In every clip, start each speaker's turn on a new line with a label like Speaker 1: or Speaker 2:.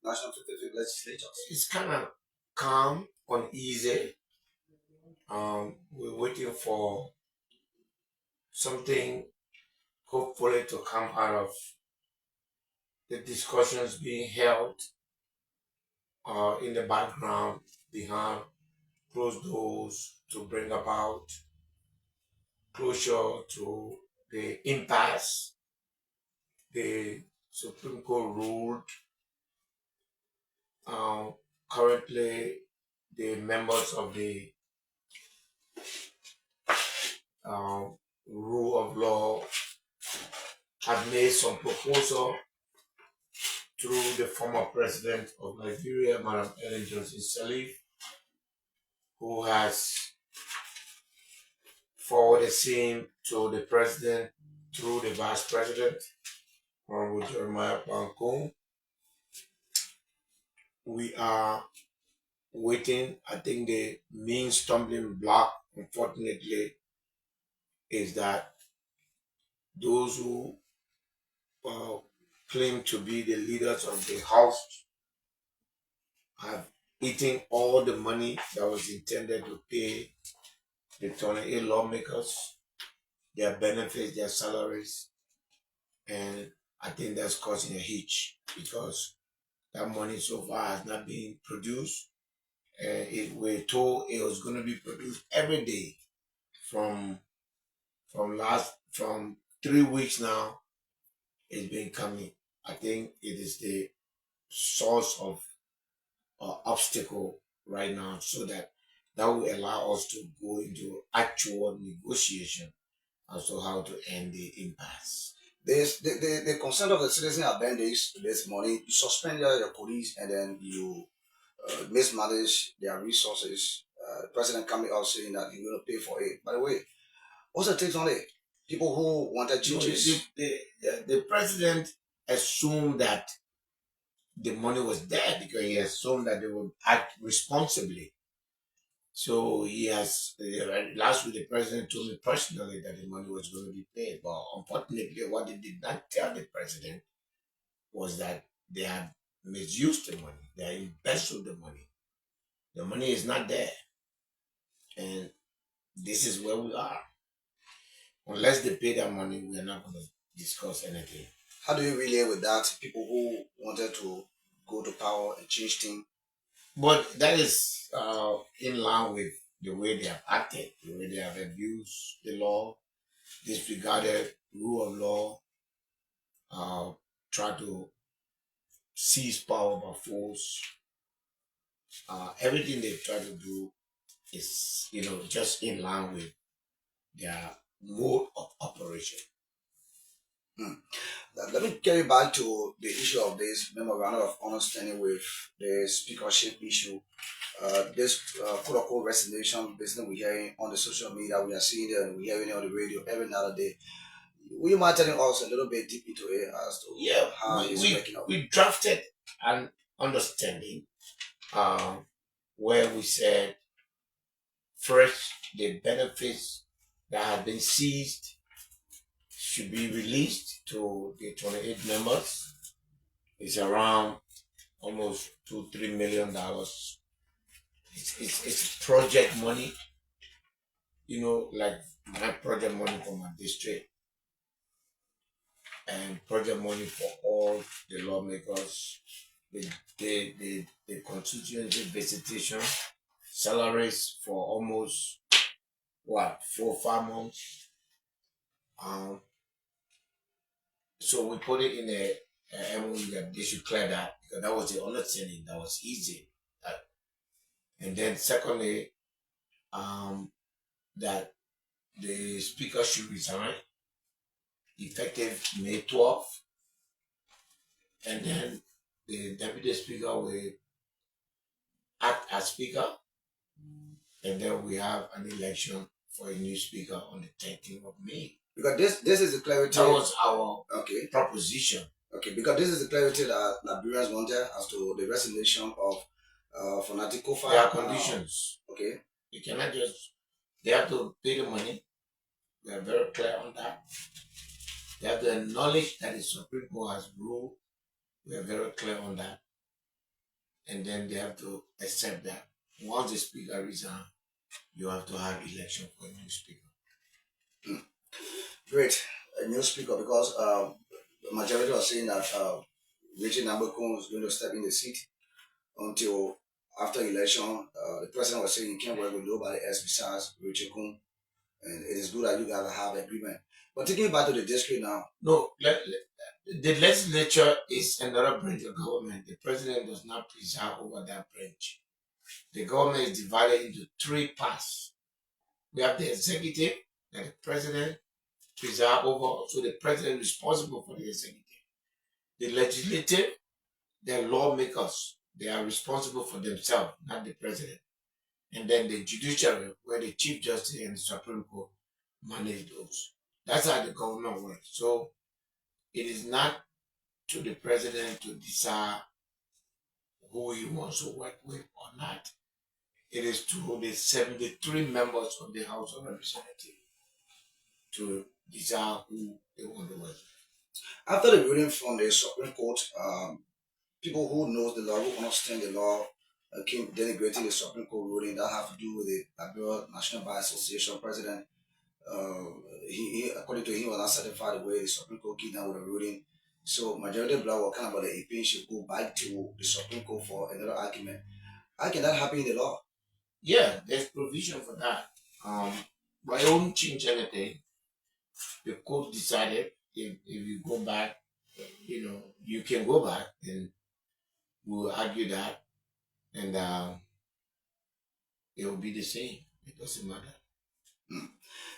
Speaker 1: national 55th legislatures?
Speaker 2: It's kind of calm, uneasy. We're waiting for something hopefully to come out of the discussions being held in the background behind closed doors to bring about closure to the impasse. The Supreme Court ruled. Currently, the members of the uh, rule of law have made some proposal through the former president of Liberia, Madam Ellen Johnson Sirleaf, who has forwarded the same to the president through the vice president, Honorable Jeremiah Pancon. We are waiting. I think the main stumbling block, unfortunately, is that those who uh, claim to be the leaders of the house have eaten all the money that was intended to pay the 28 lawmakers, their benefits, their salaries, and I think that's causing a hitch because that money so far has not been produced. We're told it was going to be produced every day from from 3 weeks now. It's been coming. I think it is the source of obstacle right now, so that will allow us to go into actual negotiation as to how to end the impasse.
Speaker 1: The concern of the citizen have been this morning. You suspend your police and then you mismanage their resources. The president coming out saying that he's going to pay for it. By the way, what's the take on it? People who wanted changes.
Speaker 2: The president assumed that the money was there because he assumed that they would act responsibly. So he has, last week the president told me personally that the money was going to be paid. But unfortunately, what they did not tell the president was that they have misused the money. They have embezzled the money. The money is not there. And this is where we are. Unless they pay that money, we are not going to discuss anything.
Speaker 1: How do you relate with that? People who wanted to go to power and change things.
Speaker 2: But that is in line with the way they have acted, the way they have abused the law, disregarded rule of law, try to seize power by force. Everything they try to do is, just in line with their mode of operation.
Speaker 1: Let me carry back to the issue of this memorandum of understanding with the speakership issue. This quote unquote resignation business we're hearing on the social media, we are seeing it and we're hearing it on the radio every other day. Will you mind telling us a little bit deep into it as to how it's working out?
Speaker 2: We drafted an understanding where we said first the benefits that have been seized should be released to the 28 members. It's around almost $2-3 million. It's project money, like my project money for my district and project money for all the lawmakers, the constituency visitation, salaries for almost 4 or 5 months. So we put it in a MOU that they should clear that because that was the understanding that was easy. And then secondly, that the speaker should resign effective May 12th. And then the deputy speaker will act as speaker. And then we have an election for a new speaker on the 13th of May.
Speaker 1: Because this is the clarity.
Speaker 2: That was our proposition.
Speaker 1: Okay, because this is the clarity that Liberians wanted as to the resignation of fanatical fire.
Speaker 2: There are conditions.
Speaker 1: Okay.
Speaker 2: You cannot they have to pay the money. We are very clear on that. They have to acknowledge that the Supreme Court has ruled. We are very clear on that. and then they have to accept that once the speaker resigns, you have to have election for a new speaker.
Speaker 1: Great. A new speaker because the majority are saying that Richard Nambekun is going to step in the seat until after election. The president was saying he can't work with nobody else besides Richard Kun, and it is good that you guys have agreement. But taking it back to the district now.
Speaker 2: No, the legislature is another branch of government. The president does not preside over that branch. The government is divided into three parts. We have the executive that the president preside over, so the president is responsible for the executive. The legislative, they're lawmakers. They are responsible for themselves, not the president. And then the judiciary, where the chief justice and the Supreme Court manage those. That's how the government works. So it is not to the president to decide who he wants to work with or not. It is to the 73 members of the House of Representatives to decide who they want to work with.
Speaker 1: After the ruling from the Supreme Court, people who knows the law, who understand the law, came denigrating the Supreme Court ruling that have to do with the Liberia National Bar Association president. Uh, according to him, was not satisfied the way the Supreme Court came down with the ruling. So majority of black were kind of about the opinion should go back to the Supreme Court for another argument. How can that happen in the law?
Speaker 2: Yeah, there's provision for that. But it won't change anything. The court decided if you go back, you can go back and we'll argue that, and it will be the same. It doesn't matter.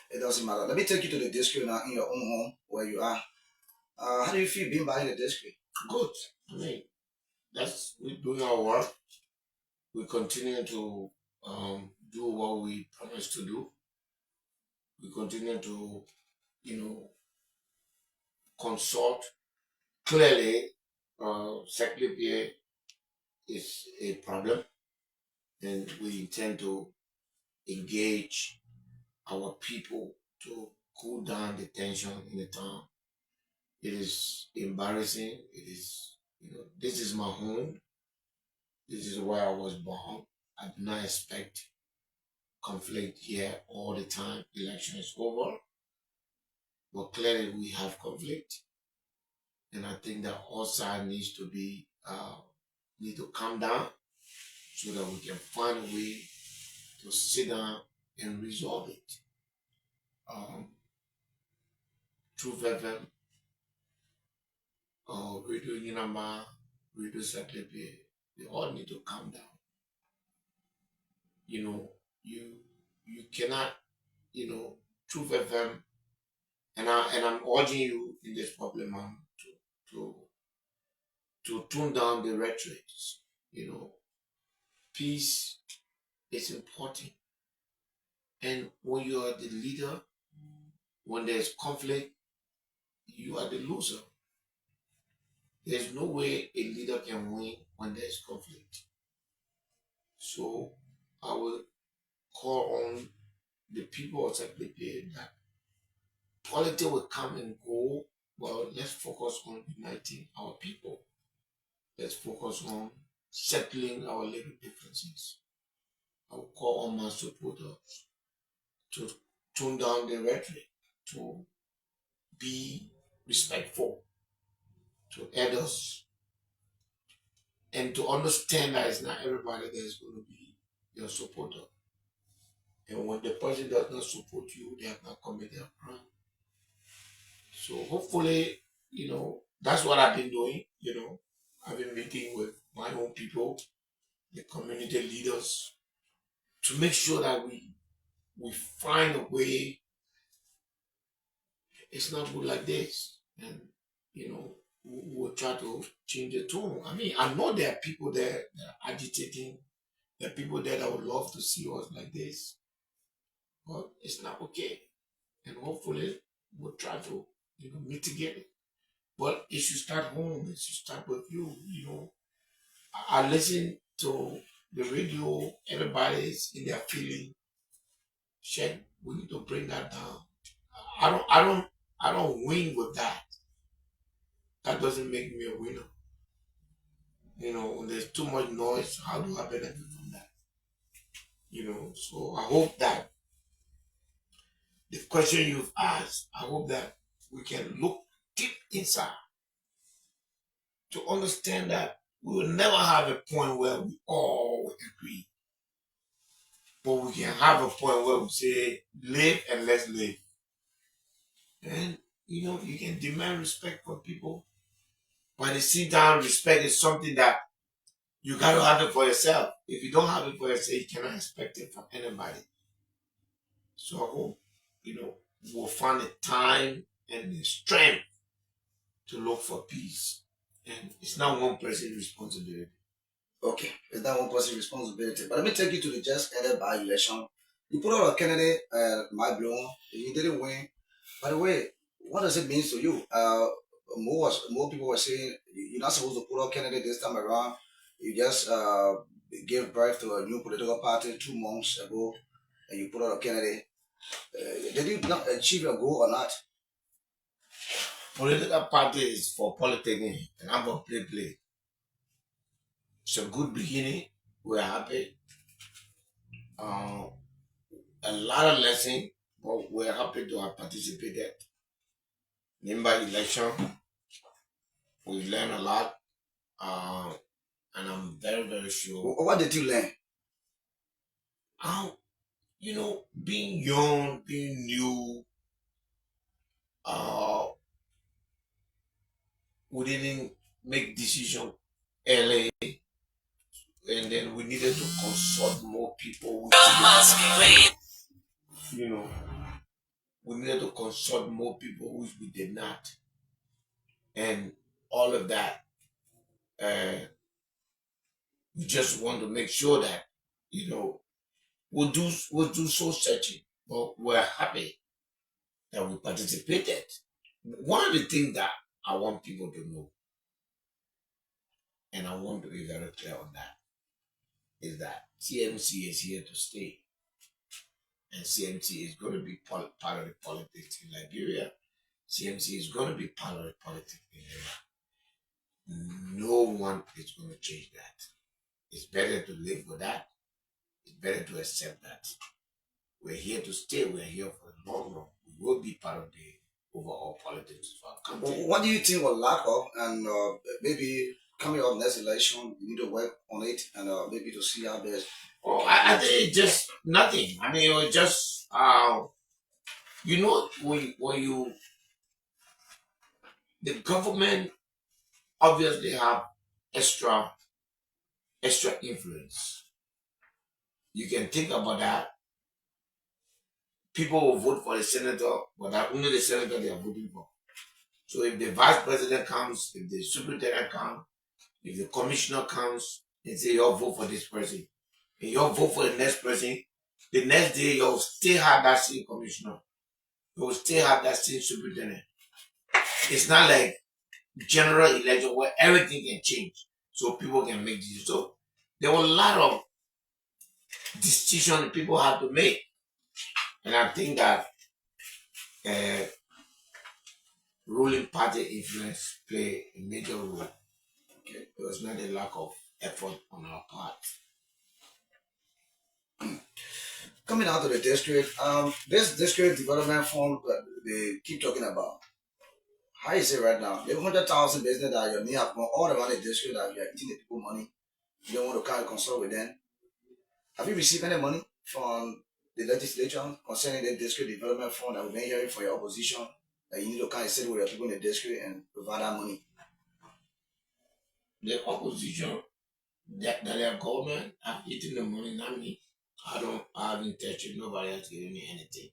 Speaker 1: It doesn't matter. Let me take you to the district now in your own home where you are. How do you feel being back in the district?
Speaker 2: Good. I mean, we're doing our work. We continue to do what we promised to do. We continue to, consult. Clearly, Saclapea is a problem, and we intend to engage our people to cool down the tension in the town. It is embarrassing. It is, this is my home. This is where I was born. I do not expect conflict here all the time. Election is over. But clearly we have conflict. And I think that all sides need to calm down so that we can find a way to sit down and resolve it. Truth FM, Radio Yinama, Radio Saclapea, they all need to calm down. You cannot, Truth FM, and I'm urging you in this problem to tune down the rhetoric. Peace is important. And when you are the leader, when there's conflict, you are the loser. There's no way a leader can win when there's conflict. So I will call on the people of Saclapea that politics will come and go. Well, let's focus on uniting our people. Let's focus on settling our little differences. I will call on my supporters to tone down the rhetoric, to be respectful to others, and to understand that it's not everybody that is going to be your supporter. And when the person does not support you, they have not committed a crime. So hopefully, that's what I've been doing. I've been meeting with my own people, the community leaders, to make sure that we find a way. It's not good like this, and we'll try to change the tone. I mean, I know there are people there that are agitating. There are people there that would love to see us like this, but it's not okay. And hopefully, we'll try to mitigate it. But it should start home. It should start with you. I listen to the radio. Everybody's in their feeling. Shit, we need to bring that down. I don't win with that. That doesn't make me a winner. When there's too much noise, how do I benefit from that? So I hope that the question you've asked, I hope that we can look deep inside to understand that we will never have a point where we all agree, but we can have a point where we say, live and let's live. And you can demand respect from people, but the sit down respect is something that you gotta have it for yourself. If you don't have it for yourself, you cannot expect it from anybody. So I hope, we'll find the time and the strength to look for peace. And it's not one person's responsibility.
Speaker 1: Okay, it's not one person's responsibility. But let me take you to the just ended by election. You put out a candidate, my blown, you didn't win. By the way, what does it mean to you? More people were saying you're not supposed to put out candidate this time around. You just gave birth to a new political party 2 months ago, and you put out a candidate. Did you not achieve your goal or not?
Speaker 2: Political party is for politicking, and I'm gonna play. It's a good beginning. We're happy. A lot of lessons, but we're happy to have participated. In by election, we learned a lot, and I'm very, very sure.
Speaker 1: What did you learn?
Speaker 2: Being young, being new, we didn't make decision early, and then we needed to consult more people. You know, we needed to consult more people, which we did not, and all of that. We just want to make sure that we'll do soul searching, but we're happy that we participated. One of the things that I want people to know, and I want to be very clear on that, is that CMC is here to stay. And CMC is going to be part of the politics in Liberia. CMC is going to be part of the politics in Liberia. No one is going to change that. It's better to live with that. It's better to accept that. We're here to stay. We're here for the long run. We will be part of the overall politics of our country.
Speaker 1: What do you think will lack of, and maybe coming up next election, you need to work on it, and maybe to see how there's.
Speaker 2: Oh, I think it's just nothing. I mean, it was just when you the government obviously have extra influence. You can think about that. People will vote for the senator, but that only the senator they are voting for. So if the vice president comes, if the superintendent comes, if the commissioner comes and say you'll vote for this person, and you'll vote for the next person, the next day you'll still have that same commissioner. You'll still have that same superintendent. It's not like general election where everything can change so people can make decisions. So there were a lot of decisions people had to make. And I think that ruling party influence play a major role. Okay? It was not a lack of effort on our part.
Speaker 1: Coming out of the district, this district development fund that they keep talking about, how is it right now? There are 100,000 business that you may have gone all around the district that you are eating the people money. You don't want to kind of consult with them. Have you received any money from the legislature concerning the district development fund that we've been hearing from your opposition? That you need to kind of sit with your people in the district and provide that money?
Speaker 2: The opposition, that their government have eaten the money, not me. I haven't touched it. Nobody has given me anything.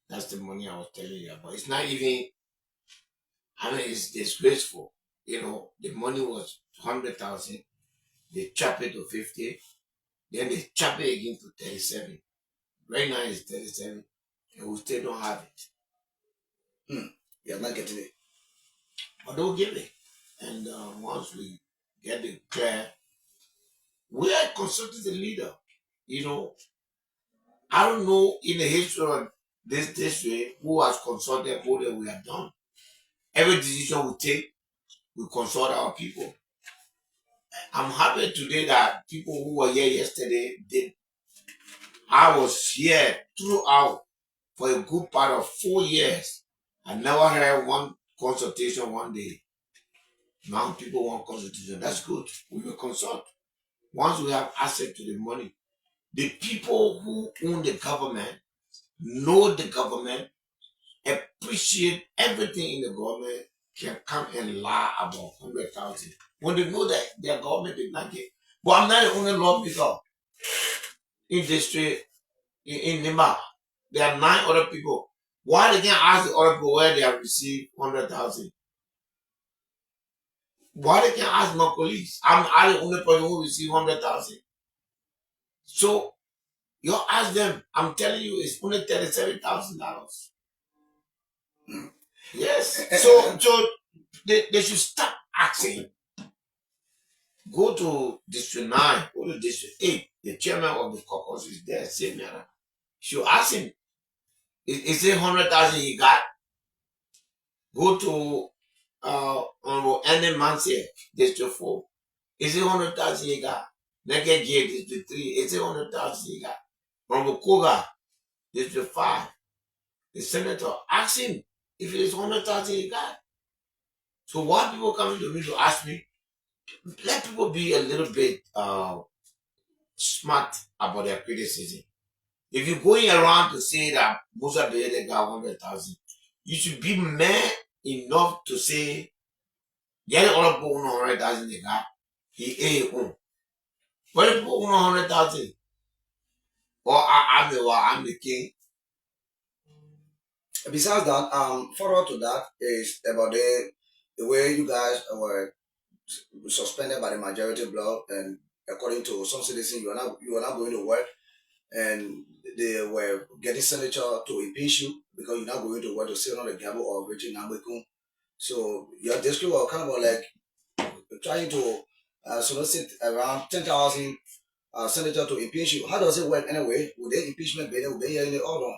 Speaker 2: That's the money I was telling you about. It's not even, it's disgraceful. The money was 100,000. They chop it to 50. Then they chop it again to 37. Right now it's 37. And we still don't have it.
Speaker 1: You're not getting it.
Speaker 2: But they'll give it. And once we get it clear, we are consulting the leader. I don't know in the history of this district who has consulted who that we have done. Every decision we take, we consult our people. I'm happy today that people who were here yesterday did. I was here throughout for a good part of 4 years. I never heard one consultation one day. Now people want consultation. That's good. We will consult. Once we have access to the money, the people who own the government know the government, appreciate everything in the government, can come and lie about 100,000 when they know that their government did not get. But I'm not the only lawmaker in district in Nima. There are 9 other people. Why they can't ask the other people where they have received 100,000? Why they can't ask my colleagues? I'm the only person who received 100,000. So you ask them. I'm telling you, it's only $37,000. Yes. So they should stop asking. Go to District 9, go to District 8. The chairman of the caucus is there, same manner. Should ask him, is it 100,000 he got? Go to Honorable Andy Manse, District 4. Is it 100,000 he got? Naked J, District 3. Is it 100,000 he got? Honorable Koga, District 5. The senator, ask him if it is 100,000 he got. So why people coming to me to ask me? Let people be a little bit smart about their criticism. If you're going around to say that Musa Bility got 100,000, you should be man enough to say, get all of 100,000 they got. He ain't home. What if people 100,000? Or I'm the king.
Speaker 1: Besides that, follow to that is about the way you guys were suspended by the majority bloc, and according to some citizens, you are not going to work, and they were getting senator to impeach you because you're not going to work to sit on the gavel of Richard Nambekun. So your district was kind of like trying to solicit around 10,000 senator to impeach you. How does it work anyway? Would the impeachment be here in the order?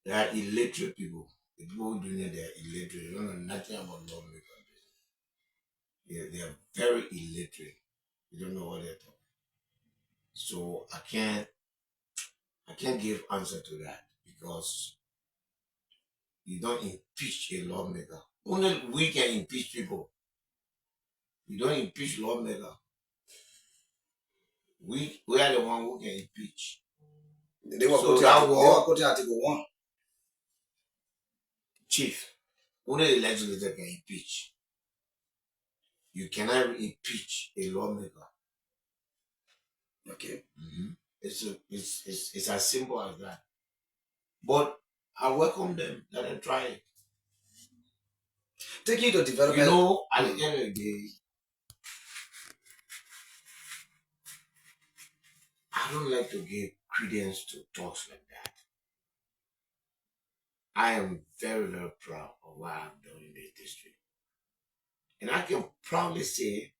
Speaker 2: They are illiterate people. The people who do it, they are illiterate. They don't know nothing about lawmaking. They are very illiterate. They don't know what they're talking. So I can't give answer to that because you don't impeach a lawmaker. Only we can impeach people. You don't impeach lawmaker. We are the one who can impeach.
Speaker 1: They were quoting Article 1.
Speaker 2: Chief, only the legislature can impeach. You cannot impeach a lawmaker.
Speaker 1: Okay.
Speaker 2: It's as simple as that. But I welcome them that they try it.
Speaker 1: Taking to development.
Speaker 2: You know, at the end of the day, I don't like to give credence to talks like that. I am very, very proud of what I've done in this district. And I can proudly say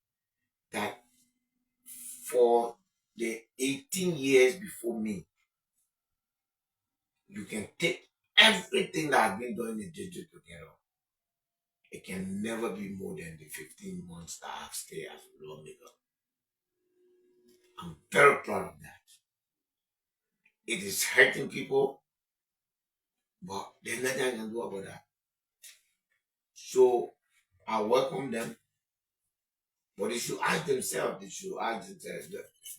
Speaker 2: that for the 18 years before me, you can take everything that I've been doing in the district together. It can never be more than the 15 months that I've stayed as a lawmaker. I'm very proud of that. It is hurting people, but there's nothing I can do about that. So I welcome them, but they should ask themselves.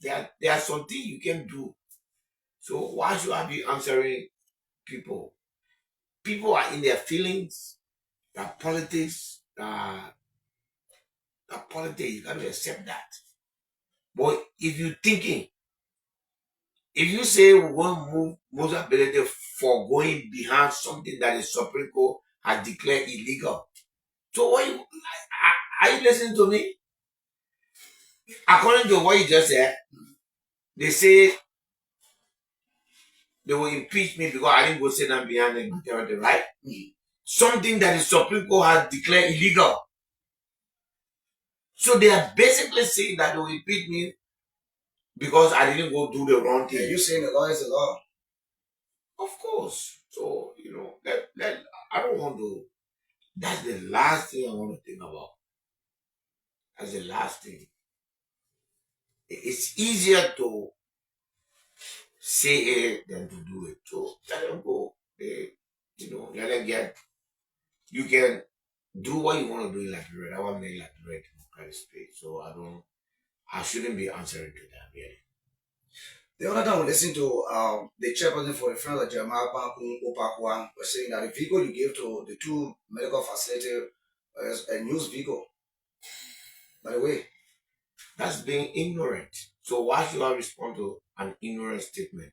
Speaker 2: There are something you can do. So why should I be answering people? People are in their feelings, that politics, that politics, you gotta accept that. But if you're thinking, if you say we want to move Musa Bility for going behind something that the Supreme Court has declared illegal, so what are you listening to me? According to what you just said, they say they will impeach me because I didn't go sit down behind the majority, right? Something that the Supreme Court has declared illegal. So they are basically saying that they will impeach me because I didn't go do the wrong thing.
Speaker 1: Yeah, you're saying the law is the law.
Speaker 2: Of course. So, I don't want to. That's the last thing I want to think about. as the last thing. It's easier to say it than to do it. So let them go. Let them get. You can do what you want to do in Liberia. I want to make Liberia democratic space. So I shouldn't be answering to that really.
Speaker 1: The other time we listened to the chairperson for the Friends of Jeremiah Bankun Opakwan was saying that the vehicle you gave to the two medical facilities is a used vehicle. By the way,
Speaker 2: that's being ignorant. So why should I respond to an ignorant statement?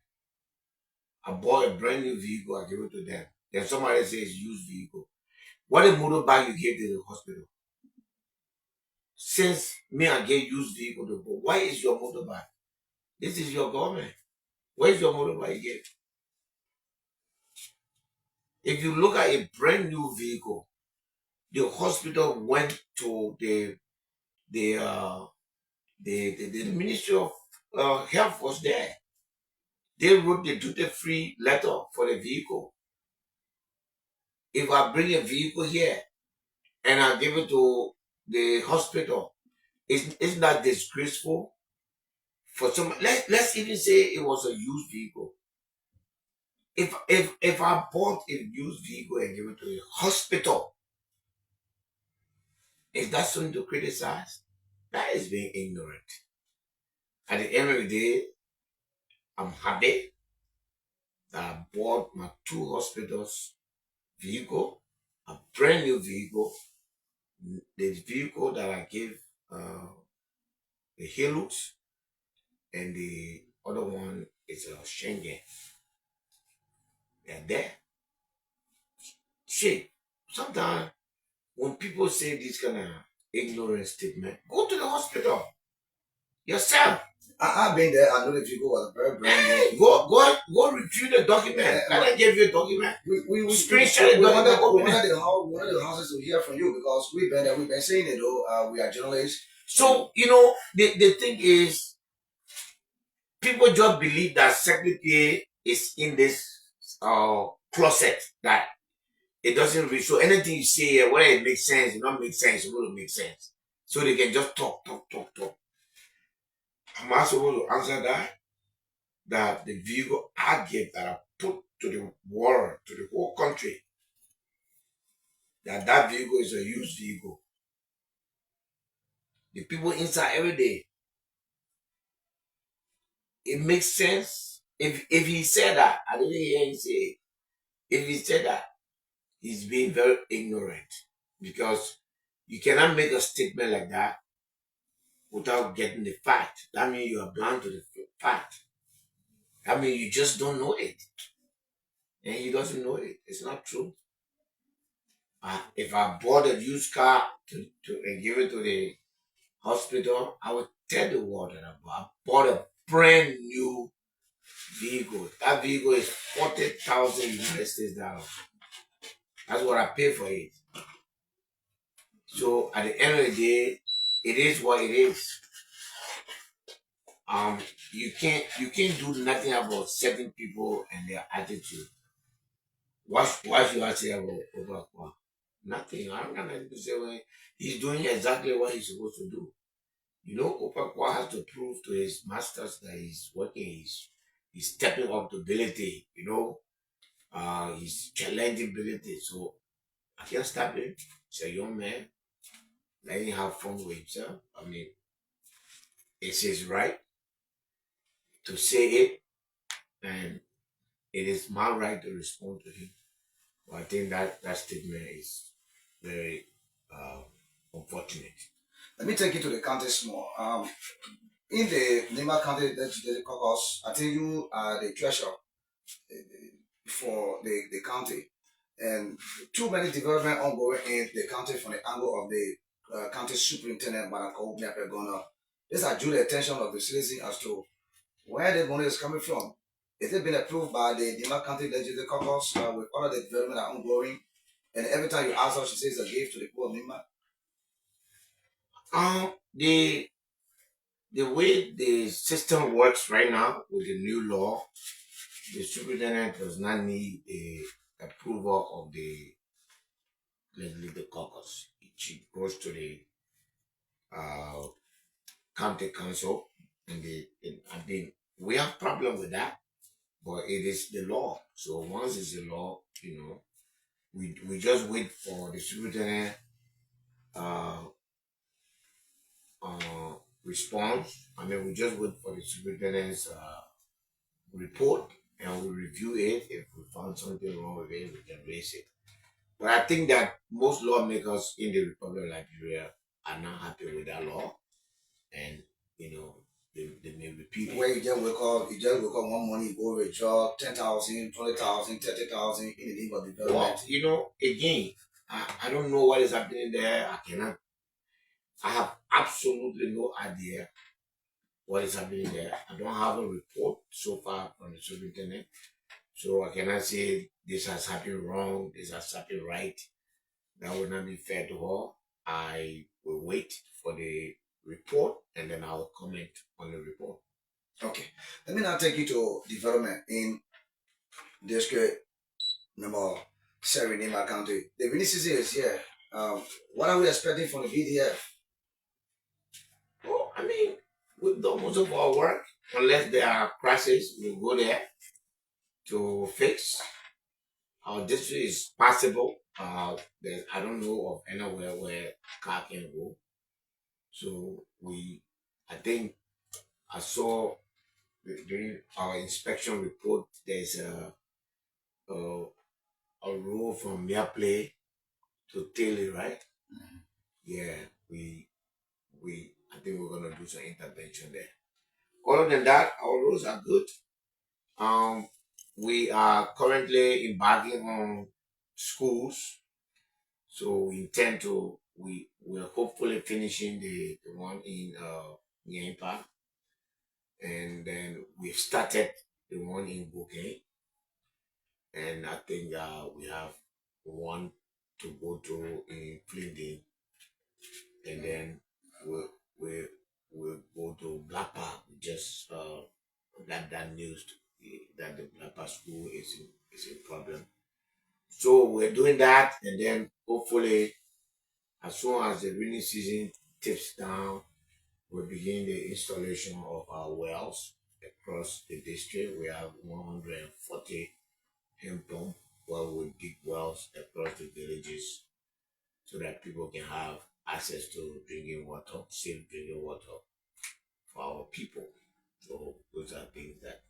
Speaker 2: I bought a brand new vehicle, I gave it to them. Then somebody says used vehicle. What a motorbike you gave to the hospital? Since me I gave used vehicle to go, why is your motorbike? This is your government. Where is your motorbike you gave? If you look at a brand new vehicle, the hospital went to the Ministry of Health was there. They wrote the duty-free letter for the vehicle. If I bring a vehicle here and I give it to the hospital, isn't that disgraceful? For some, let's even say it was a used vehicle. If I bought a used vehicle and give it to a hospital, is that something to criticize? That is being ignorant. At the end of the day, I'm happy that I bought my two hospitals vehicle, a brand new vehicle. The vehicle that I gave the Hilux, and the other one is a Schengen. They're there. Shit. Sometimes when people say this kind of ignorant statement, go to the hospital yourself.
Speaker 1: I've been there. I know the vehicle was very brand new.
Speaker 2: Hey, go review the document. I give you a document.
Speaker 1: We
Speaker 2: Screenshot the document.
Speaker 1: We wanted the houses to hear from you because we've been there. We've been saying it though. We are journalists.
Speaker 2: So the thing is, people just believe that Saclapea is in this closet that it doesn't reach. So anything you say here, whether it makes sense, it not make sense, it will make sense. So they can just talk. Am I supposed to answer that? That the vehicle I gave that I put to the world, to the whole country, that vehicle is a used vehicle. The people inside every day. It makes sense. If he said that, I didn't hear him say, if he said that, he's being very ignorant. Because you cannot make a statement like that without getting the fact. That means you are blind to the fact. That means you just don't know it. And he doesn't know it. It's not true. If I bought a used car and give it to the hospital, I would tell the world that I bought a brand new vehicle. That vehicle is 40,000 United States dollars. That's what I pay for it. So at the end of the day, it is what it is. You can't do nothing about certain people and their attitude. Why should I say about Obama? Nothing. I'm not going to say when he's doing exactly what he's supposed to do. Opakwa has to prove to his masters that he's working, he's stepping up to Bility, he's challenging Bility. So I can't stop him. He's a young man, letting him have fun with himself. I mean, it's his right to say it, and it is my right to respond to him. But I think that statement is very unfortunate.
Speaker 1: Let me take you to the county small. In the Lima County Legislative Caucus, I think you are the treasurer for the county, and too many development ongoing in the county from the angle of the county superintendent, Madam Kawumia Pegona. These are due the attention of the citizen as to where the money is coming from. Is it been approved by the Lima County Legislative Caucus with all of the development that are ongoing? And every time you ask her, she says a gift to the poor of Lima.
Speaker 2: The way the system works right now with the new law, the superintendent does not need the approval of the legislative caucus. She goes to the uh, county council, and I mean, we have problem with that, but it is the law. So once it's the law, we just wait for the superintendent uh, uh, response. I mean, we just wait for the superintendent's report, and we review it. If we found something wrong with it, we can raise it. But I think that most lawmakers in the Republic of Liberia are not happy with that law, and you know they may repeat it.
Speaker 1: Where you just wake up one morning, you go withdraw 10,000, 20,000, 30,000 in the name of development.
Speaker 2: Well, again, I don't know what is happening there. I have absolutely no idea what is happening there. I don't have a report so far from the superintendent. So I cannot say this has happened wrong, this has happened right. That would not be fair to her. I will wait for the report and then I'll comment on the report.
Speaker 1: Okay. Let me now take you to development in district number 7 in my county. The rainy season is here. What are we expecting from the BDF?
Speaker 2: Well, I mean, we've done most of our work. Unless there are crashes, we'll go there to fix. Our district is passable. I don't know of anywhere where car can go. So I think I saw during our inspection report, there's a, a road from Play to Taylor, right? Yeah, I think we're gonna do some intervention there. Other than that, our roads are good. Um, we are currently embarking on schools, so we intend to we're hopefully finishing the one in Nyampa, and then we've started the one in Bougain, and I think we have one to go to in Flinding, and then we'll we'll, we'll go to Blapa. We just got that news that the Blapa school is in problem. So we're doing that, and then hopefully, as soon as the rainy season tips down, we begin the installation of our wells across the district. We have 140 hand pump where we dig wells across the villages so that people can have access to drinking water, safe drinking water for our people. So those are things that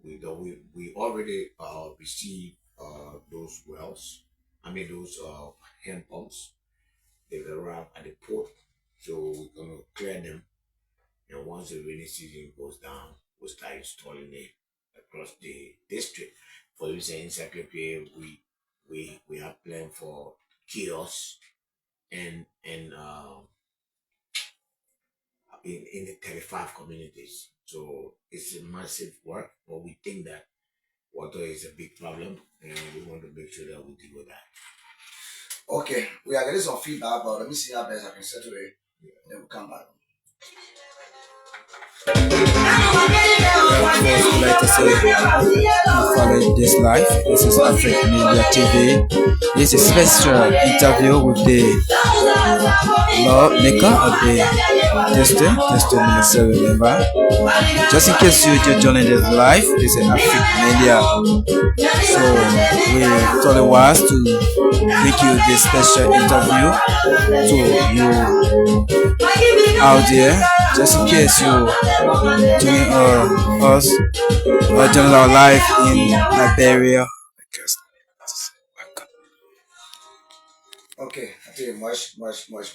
Speaker 2: we do. We already received those wells. I mean those hand pumps. They arrive at the port, so we're gonna clear them. And once the rainy season goes down, we'll start installing it across the district. For instance, in Saclapea, we have planned for kiosks and in the 35 communities. So it's a massive work, but we think that water is a big problem, and we want to make sure that we deal with that.
Speaker 1: Okay, we are getting some feedback, but let me see how best I can settle it. Then we'll come back.
Speaker 3: First, like I say, following this live. This is African Media TV. This is special interview with the lawmaker of the district Minister member. Just in case you just joining this live, this is African Media. So we thought it was to make you this special interview to you out there, just in case you doing us joining our life in Liberia.
Speaker 1: Okay, I think much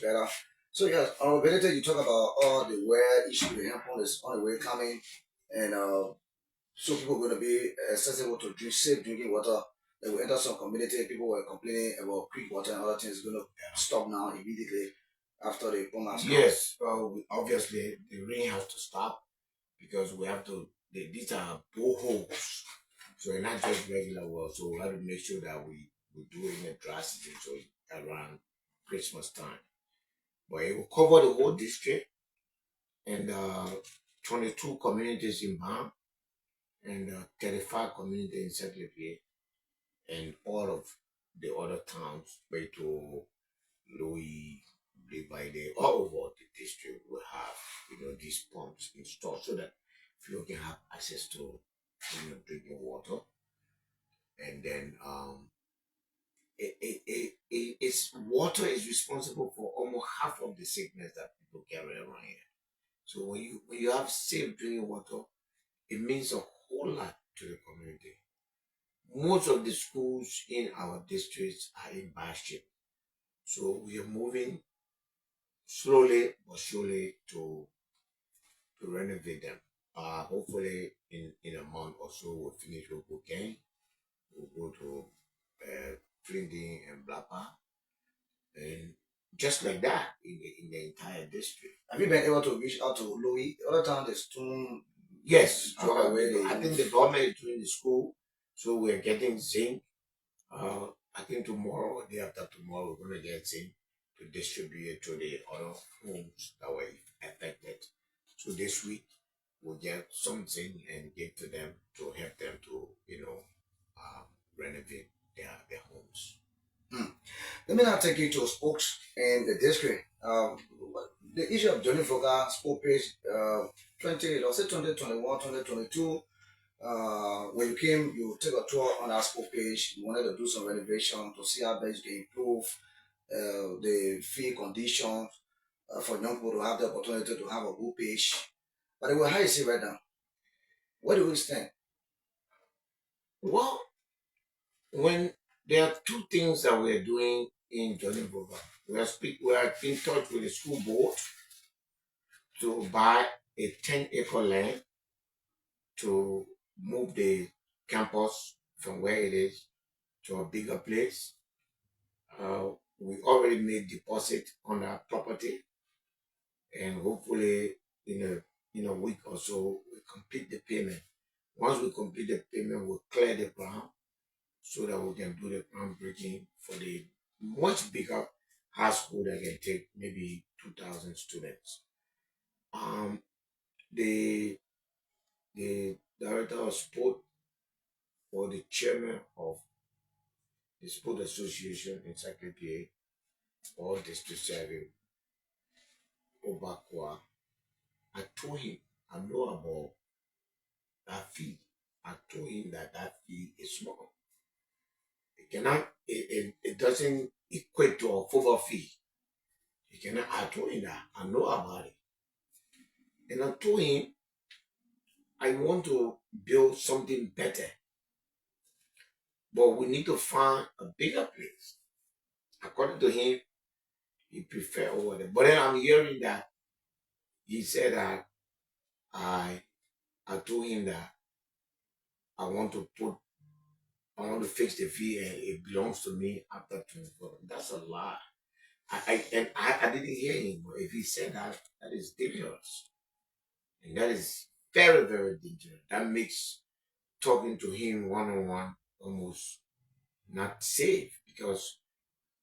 Speaker 1: better. So yes, on Bility, you talk about all the wear issue the handphone is on the way coming, and so people are going to be accessible to drink safe drinking water. They will enter some community. People were complaining about creek water and other things. Going to stop now immediately after the pump has come.
Speaker 2: Yes, obviously the rain has to stop because we have to. These are boreholes, so they're not just regular wells. So we have to make sure that we do it in a dry season, so around Christmas time. But it will cover the whole district and 22 communities in Bam and 35 communities in Saclapea and all of the other towns, Beto, Louis, by the all over the district will have these pumps installed so that people can have access to drinking water. And then it's water is responsible for almost half of the sickness that people carry around here. So when you have safe drinking water, it means a whole lot to the community. Most of the schools in our districts are in bad shape. So we are moving slowly but surely to renovate them. Hopefully in a month or so we'll finish with Bukane. We'll go to Flinding and Blapa. And just like that in the entire district.
Speaker 1: Have you been able to reach out to Louis? The other time there's two.
Speaker 2: Yes, so
Speaker 1: I
Speaker 2: I think the government is doing the school, so we're getting zinc. I think tomorrow or day after tomorrow we're gonna get zinc to distribute it to the other homes that were affected. So this week we'll get something and give to them to help them to renovate their homes.
Speaker 1: Let me now take you to spokes in the district. The issue of Johnny Foga spoke page 2021, 2022. When you came, you took a tour on our spoke page. You wanted to do some renovation to see how best you can improve the fee conditions for young people to have the opportunity to have a good page. But how you see right now? Where do we stand?
Speaker 2: Well, when there are two things that we're doing in Johnny Boga. We are in touch with the school board to buy a 10-acre land to move the campus from where it is to a bigger place. We already made deposit on our property, and hopefully in a week or so we complete the payment. Once we complete the payment, we'll clear the ground so that we can do the groundbreaking for the much bigger high school that can take maybe 2,000 students. The director of sport or the chairman of the sport association in Saclapea or District 7, Obakwa, I told him I know about that fee. I told him that fee is small. It doesn't equate to a football fee. I told him that I know about it. And I told him I want to build something better. But we need to find a bigger place. According to him, he prefer over there. But then I'm hearing that he said that I told him that I want to fix the fee and it belongs to me after 24. That's a lie. I didn't hear him, but if he said that, that is dangerous. And that is very, very dangerous. That makes talking to him one-on-one almost not safe, because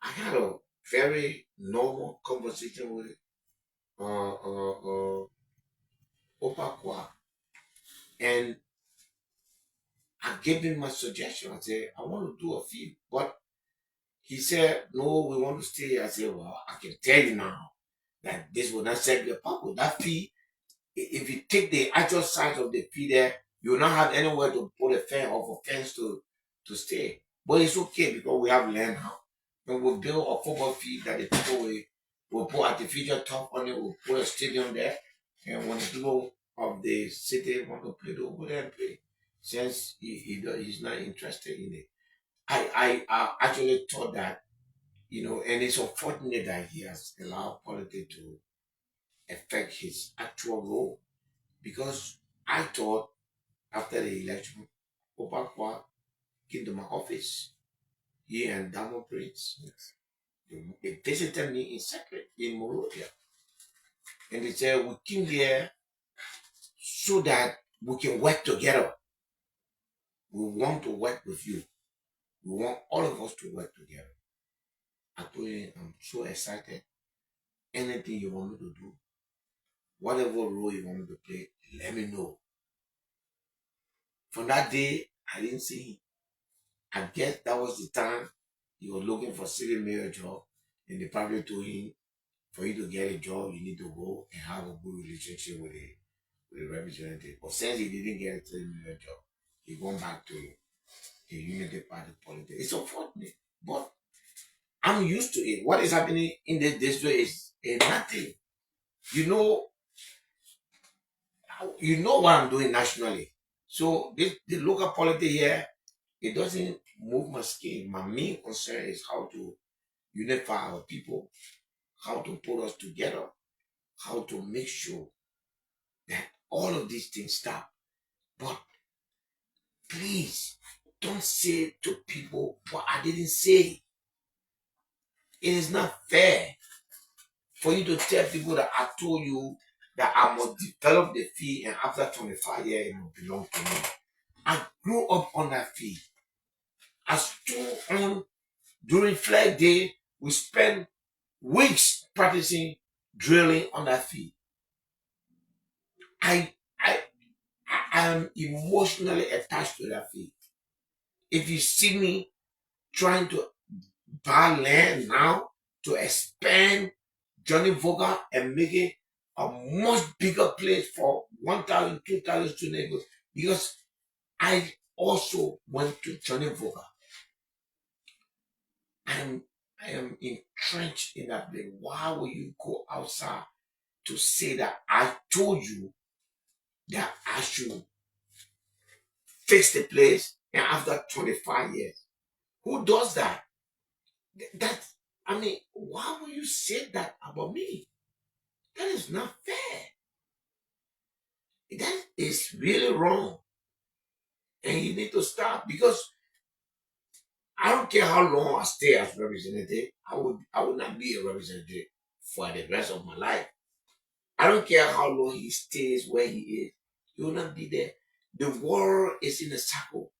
Speaker 2: I had a very normal conversation with Opakwa, and I gave him my suggestion. I said, I want to do a film, but he said, no, we want to stay. I said, well, I can tell you now that this will not serve your purpose. That fee, if you take the actual size of the fee there, you will not have anywhere to put a fence to stay. But it's okay because we have land now. And we'll build a football field that the people will put artificial top on it, we'll put a stadium there. And when the people of the city want to play, they'll go there and play. Since he's not interested in it. I actually thought that, and it's unfortunate that he has allowed politics to affect his actual role, because I thought after the election, Opakwa came to my office, he and Diamond Prince.
Speaker 3: Yes.
Speaker 2: They visited me in secret in Monrovia. And they said, we came here so that we can work together. We want to work with you. We want all of us to work together. I told him, I'm so excited. Anything you want me to do, whatever role you want me to play, let me know. From that day, I didn't see him. I guess that was the time he was looking for city mayor job, and they probably told him for you to get a job, you need to go and have a good relationship with the representative. But since he didn't get a 3 million job, he gone back to the Unity Party politics. It's unfortunate, but I'm used to it. What is happening in this district is nothing. You know, what I'm doing nationally. So the local politics here, it doesn't move my skin. My main concern is how to unify our people, how to put us together, how to make sure that all of these things stop. But please don't say to people what I didn't say. It is not fair for you to tell people that I told you that I must develop the field and after 25 years it will belong to me. I grew up on that field. I stood on during flag day. We spent weeks practicing drilling on that field. I am emotionally attached to that field. If you see me trying to buy land now to expand Johnny Vogel and make it a much bigger place for 1,000, 2,000 students, because I also went to Johnny Vogel. I am entrenched in that place. Why will you go outside to say that I told you that I should fix the place and after 25 years? Who does that? Why would you say that about me? That is not fair. That is really wrong. And you need to stop, because I don't care how long I stay as representative, I would not be a representative for the rest of my life. I don't care how long he stays where he is. He will not be there. The world is in a circle.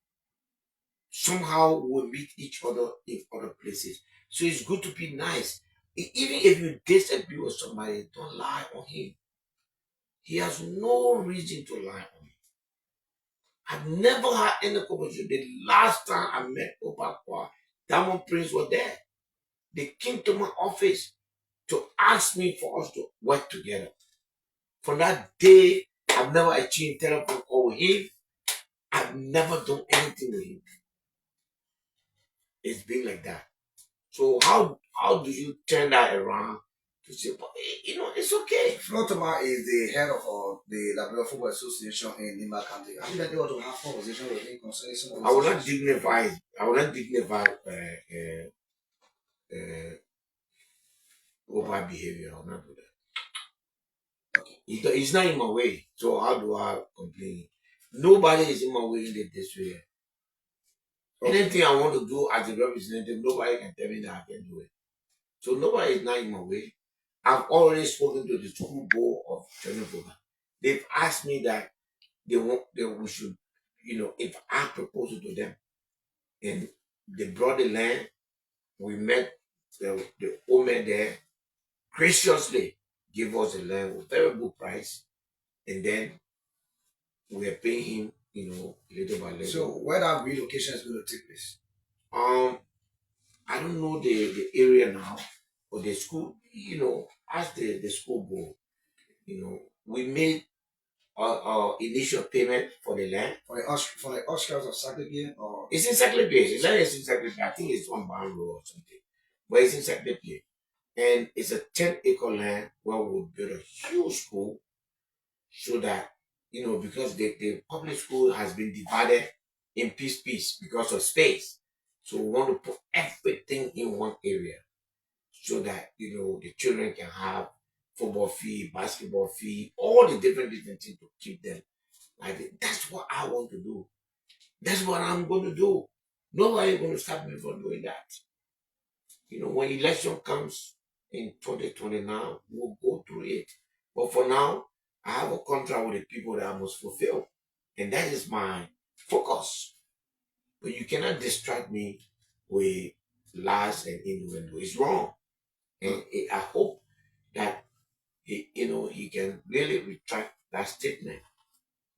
Speaker 2: Somehow we'll meet each other in other places. So it's good to be nice. Even if you disagree with somebody, don't lie on him. He has no reason to lie on me. I've never had any conversation. The last time I met Obakwa, Diamond Prince was there. They came to my office to ask me for us to work together. From that day, I've never achieved telephone call with him. I've never done anything with him. It's been like that. So how do you turn that around to say, it's okay?
Speaker 1: Flotama is the head of the Liberia Football Association in Nima County. I think that they want to have conversation with him concerning some of the
Speaker 2: I will not dignify over behavior. I will not do that. Okay. It's not in my way. So how do I complain? Nobody is in my way in this way. Okay. Anything I want to do as a representative, nobody can tell me that I can do it. So nobody is not in my way. I've already spoken to the school board of Johnny. They've asked me that we should, if I propose it to them, and they brought the land, we met the owner there, graciously give us the land with very good price, and then we are paying him, little by little.
Speaker 1: So where that relocation is going to take place?
Speaker 2: I don't know the area now, but the school, as the school board, we made our initial payment for the land.
Speaker 1: For the outskirts of Saclapea, or
Speaker 2: it's in Saclapea. The land is in Saclapea. I think it's on Barn Road or something, but it's in Saclapea, and it's a 10-acre land where we'll build a huge school, so that because the public school has been divided in piece because of space. So we want to put everything in one area, so that the children can have football field, basketball field, all the different things to keep them like that. That's what I want to do. That's what I'm going to do. Nobody is going to stop me from doing that. When election comes in 2029, we'll go through it. But for now, I have a contract with the people that I must fulfill, and that is my focus. But you cannot distract me with lies and innuendo. It's wrong. And I hope that he can really retract that statement.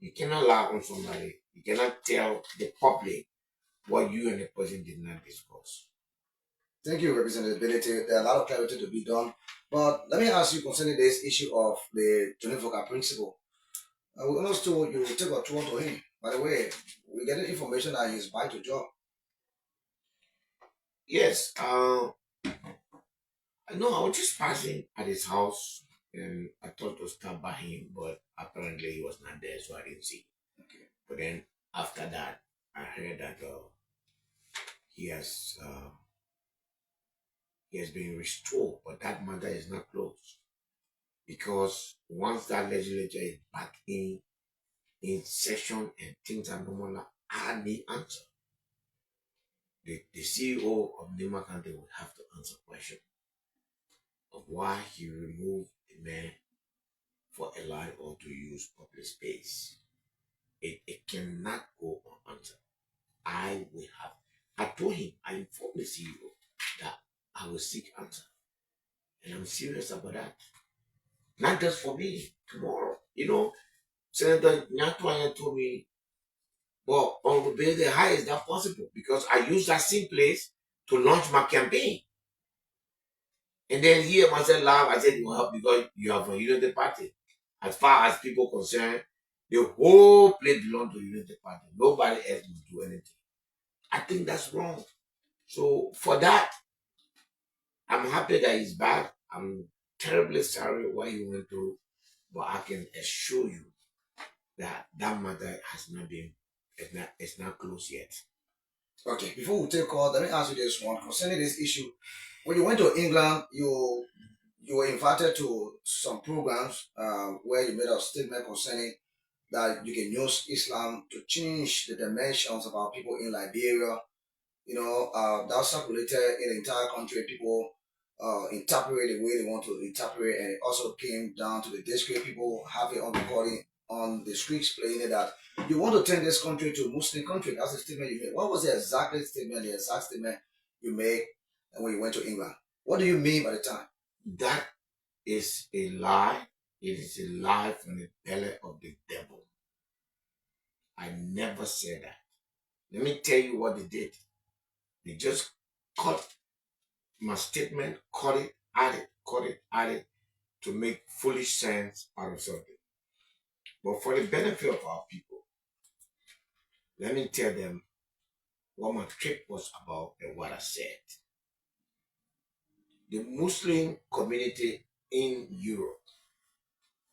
Speaker 2: You cannot lie on somebody. You cannot tell the public what you and the person did not discuss.
Speaker 1: Thank you, Representative Bility. There are a lot of clarity to be done. But let me ask you concerning this issue of the Johnny Vocal principle. We almost told you take a tour to him. By the way, we get the information that he's back to job.
Speaker 2: Yes, no, I was just passing at his house and I thought to stop by him, but apparently he was not there, so I didn't see.
Speaker 1: Okay.
Speaker 2: But then after that, I heard that he has uh, he has been restored, but that matter is not closed because once that legislature is back in session and things are normal, I need answer. The CEO of Nima County will have to answer question of why he removed the man for a lie or to use public space. It cannot go unanswered. I will have. I told him, I informed the CEO that I will seek answer. And I'm serious about that. Not just for me, tomorrow. Senator Nyatwanya told me, well, on the Bility, how is that possible? Because I used that same place to launch my campaign. And then here, myself laugh, I said, well, because you have a unity party. As far as people concerned, the whole place belongs to the unity party. Nobody else will do anything. I think that's wrong. So for that, I'm happy that he's back. I'm terribly sorry what he went through, but I can assure you that that matter has not been, it's not closed yet.
Speaker 1: Okay, before we take call, let me ask you this one concerning this issue. When you went to England, you were invited to some programs where you made a statement concerning that you can use Islam to change the dimensions of our people in Liberia. That circulated in the entire country. People interpret the way they want to interpret, and it also came down to the district. People have it on recording on the streets playing it that you want to turn this country to a Muslim country. That's the statement you made. What was the exact statement you made when you went to England? What do you mean by the time?
Speaker 2: That is a lie. It is a lie from the belly of the devil. I never said that. Let me tell you what they did. They just cut my statement, cut it, add it to make foolish sense out of something. But for the benefit of our people, let me tell them what my trip was about and what I said. The Muslim community in Europe,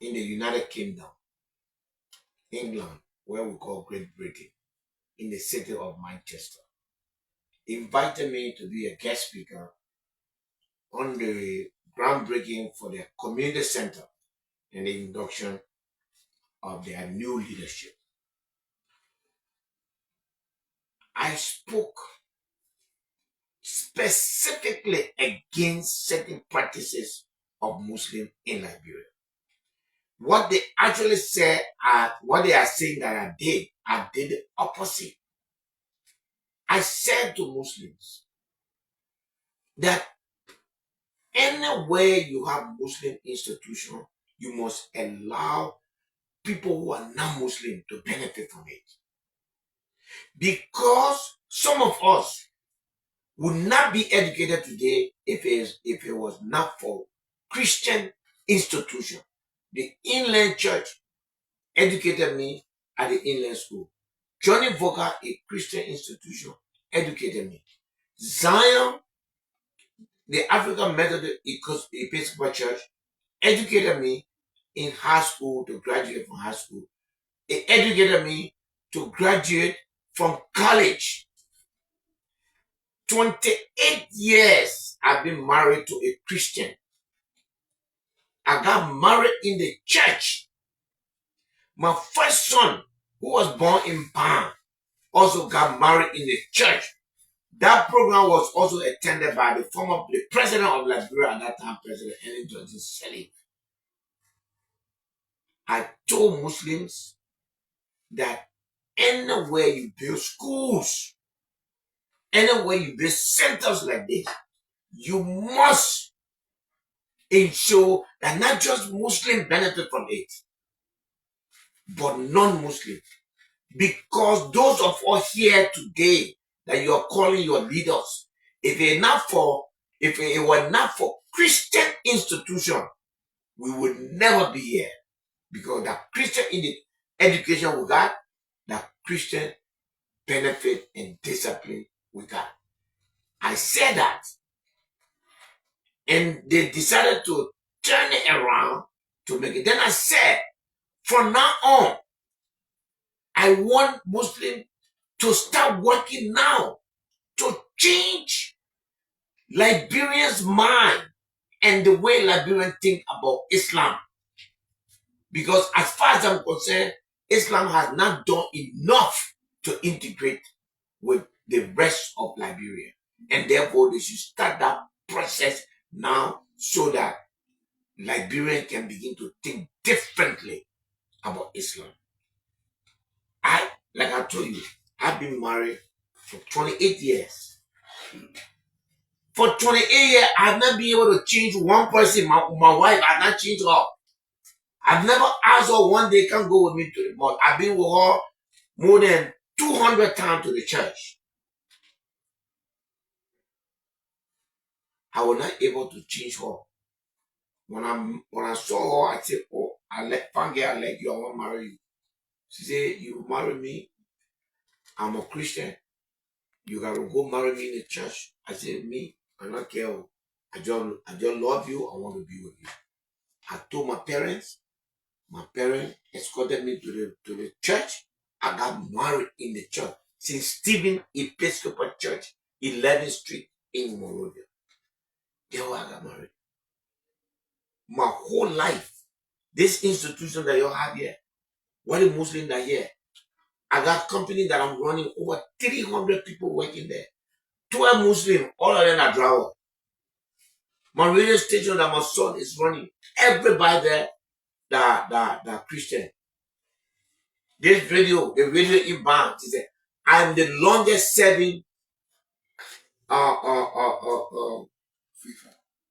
Speaker 2: in the United Kingdom, England, where we call Great Britain, in the city of Manchester, invited me to be a guest speaker on the groundbreaking for their community center and the induction of their new leadership. I spoke specifically against certain practices of Muslims in Liberia. What they actually said, what they are saying that I did the opposite. I said to Muslims that anywhere you have Muslim institution, you must allow people who are not Muslim to benefit from it. Because some of us would not be educated today if it was not for Christian institution. The inland church educated me at the inland school. Johnny Vocal, a Christian institution, educated me. Zion, the African Methodist Episcopal Church, educated me in high school to graduate from high school. It educated me to graduate from college. 28 years I've been married to a Christian. I got married in the church. My first son, who was born in Pan, also got married in the church. That program was also attended by the president of Liberia at that time, President Ellen Johnson Sirleaf. I told Muslims that anywhere you build schools, anywhere you build centers like this, you must ensure that not just Muslims benefit from it, but non-Muslims. Because those of us here today that you are calling your leaders, If it were not for Christian institution, we would never be here. Because the Christian in the education we got, the Christian benefit and discipline we got. I said that. And they decided to turn it around to make it. Then I said, from now on, I want Muslims to start working now to change Liberians' mind and the way Liberians think about Islam. Because as far as I'm concerned, Islam has not done enough to integrate with the rest of Liberia. And therefore, they should start that process now so that Liberians can begin to think differently about Islam. Like I told you, I've been married for 28 years. For 28 years, I've not been able to change one person. My wife, I've not changed her. I've never asked her one day, come go with me to the mosque. I've been with her more than 200 times to the church. I was not able to change her. When I saw her, I said, oh, I like you, I want to marry you. She said, you marry me, I'm a Christian. You gotta go marry me in the church. I said, me, I don't care. I just love you, I want to be with you. I told my parents escorted me to the church. I got married in the church. St. Stephen Episcopal Church, 11th Street in Monrovia. There I got married. My whole life, this institution that you have here, what a Muslim that here. I got company that I'm running, over 300 people working there. 12 Muslims, all of them are drivers. My radio station that my son is running, everybody there, the Christian. This radio, the radio impasse, I'm the longest serving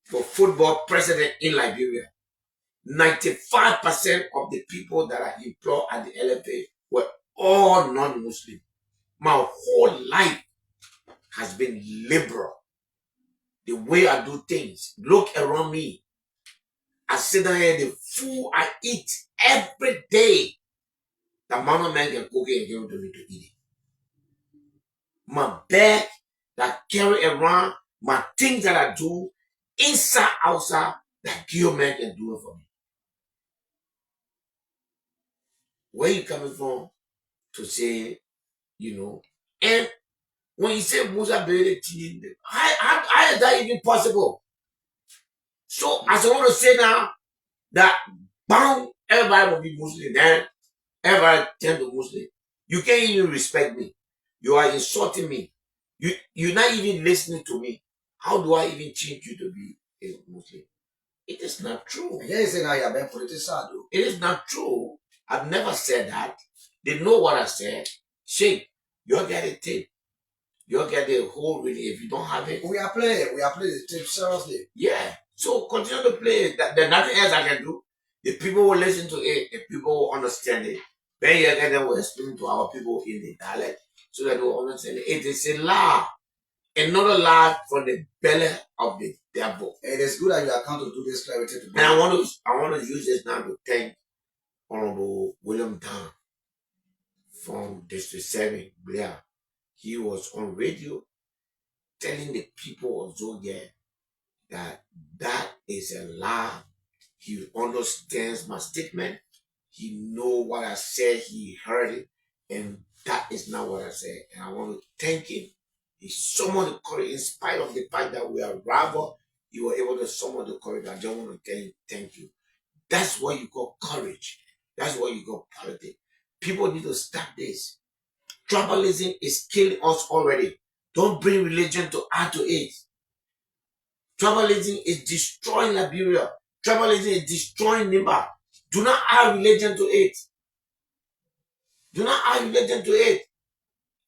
Speaker 2: for football president in Liberia. 95% of the people that are employed at the LFA were all non-Muslim. My whole life has been liberal. The way I do things. Look around me. I sit down here, the food I eat every day. The mama man can cook it and give it to me to eat it. My bag that I carry around, my things that I do, inside, outside, that Gil man can do it for me. Where you coming from to say, and when you say Musa Bility, how is that even possible? So as I want to say now that bound everybody will be Muslim, then everybody turn to Muslim. You can't even respect me. You are insulting me. You're not even listening to me. How do I even change you to be a Muslim? It is not true.
Speaker 1: Yeah, you say now you're being politicized.
Speaker 2: It is not true. I've never said that. They know what I said. Shake, you'll get a tape. You'll get the whole reading. If you don't have it,
Speaker 1: we are playing the tape seriously.
Speaker 2: Yeah. So continue to play it. There's nothing else I can do. The people will listen to it. The people will understand it. Then you again will explain to our people in the dialect so that they will understand it. It is a lie. Another lie from the belly of the devil.
Speaker 1: It is good that you are come to do this clarity today.
Speaker 2: And I want to use this now to thank Honorable William Dunn from District 7, Blair. He was on radio telling the people of Zogia that is a lie. He understands my statement. He know what I said. He heard it. And that is not what I said. And I want to thank him. He summoned the courage in spite of the fact that we are rival. You were able to summon the courage. I just want to thank you. That's what you call courage. That's what you call politics. People need to stop this. Tribalism is killing us already. Don't bring religion to add to it. Tribalism is destroying Liberia. Tribalism is destroying Nimba. Do not add religion to it. Do not add religion to it.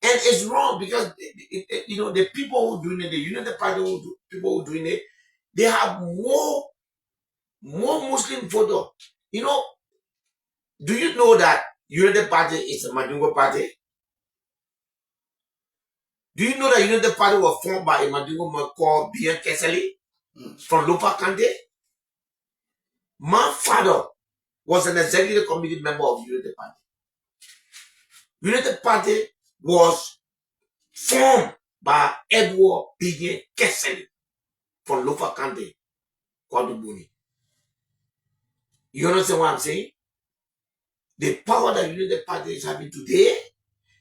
Speaker 2: And it's wrong because, the people who are doing it, the United Party people who are doing it, they have more Muslim voters. Do you know that United Party is a Madungo party? Do you know that United Party was formed by a Mandingo man called Bien Keseli from Lopa Kante? My father was an executive committee member of United Party. United Party was formed by Edward Bien Keseli from Lopa Kante, Kwadubuni. You understand what I'm saying? The power that United Party is having today,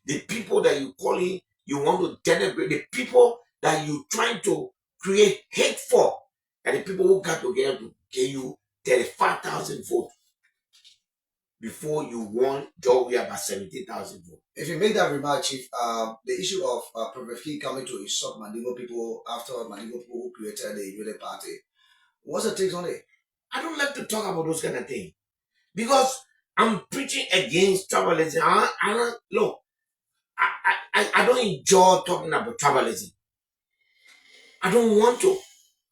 Speaker 2: the people that you calling, you want to denigrate, the people that you trying to create hate for, and the people who got together to give you 35,000 votes before you won Georgia by 17,000 votes.
Speaker 1: If you make that remark, Chief, the issue of Prophet King coming to insult Mandingo people after Mandingo people who created the United Party, what's the take on it?
Speaker 2: I don't like to talk about those kind of things because I'm preaching against tribalism. Look, I don't enjoy talking about tribalism. I don't want to.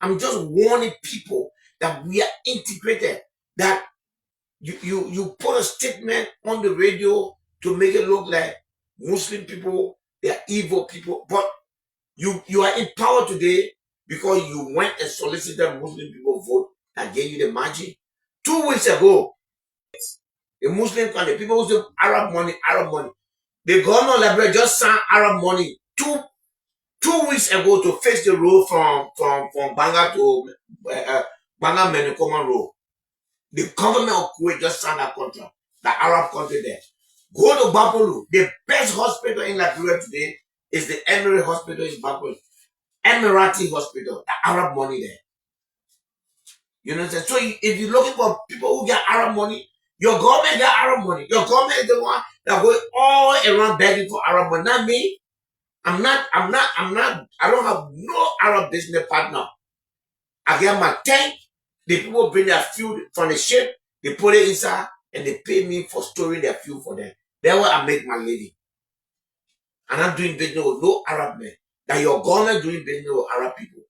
Speaker 2: I'm just warning people that we are integrated. That you put a statement on the radio to make it look like Muslim people, they are evil people. But you are in power today because you went and solicited Muslim people vote and gave you the margin. 2 weeks ago, the Muslim country, people who say Arab money. The government of Liberia just signed Arab money 2 weeks ago to fix the road from Banga to Banga Menikoman Road. The government of Kuwait just signed that contract. The Arab country there. Go to Bapolu. The best hospital in Liberia today is the Emirate Hospital in Bapolu. Emirati Hospital. The Arab money there. You know what I'm saying? So if you're looking for people who get Arab money, your government got Arab money. Your government is the one that goes all around begging for Arab money. Not me. I don't have no Arab business partner. I get my tank. The people bring their fuel from the ship. They put it inside and they pay me for storing their fuel for them. That's where I make my living. And I'm doing business with no Arab men. That your government doing business with Arab people.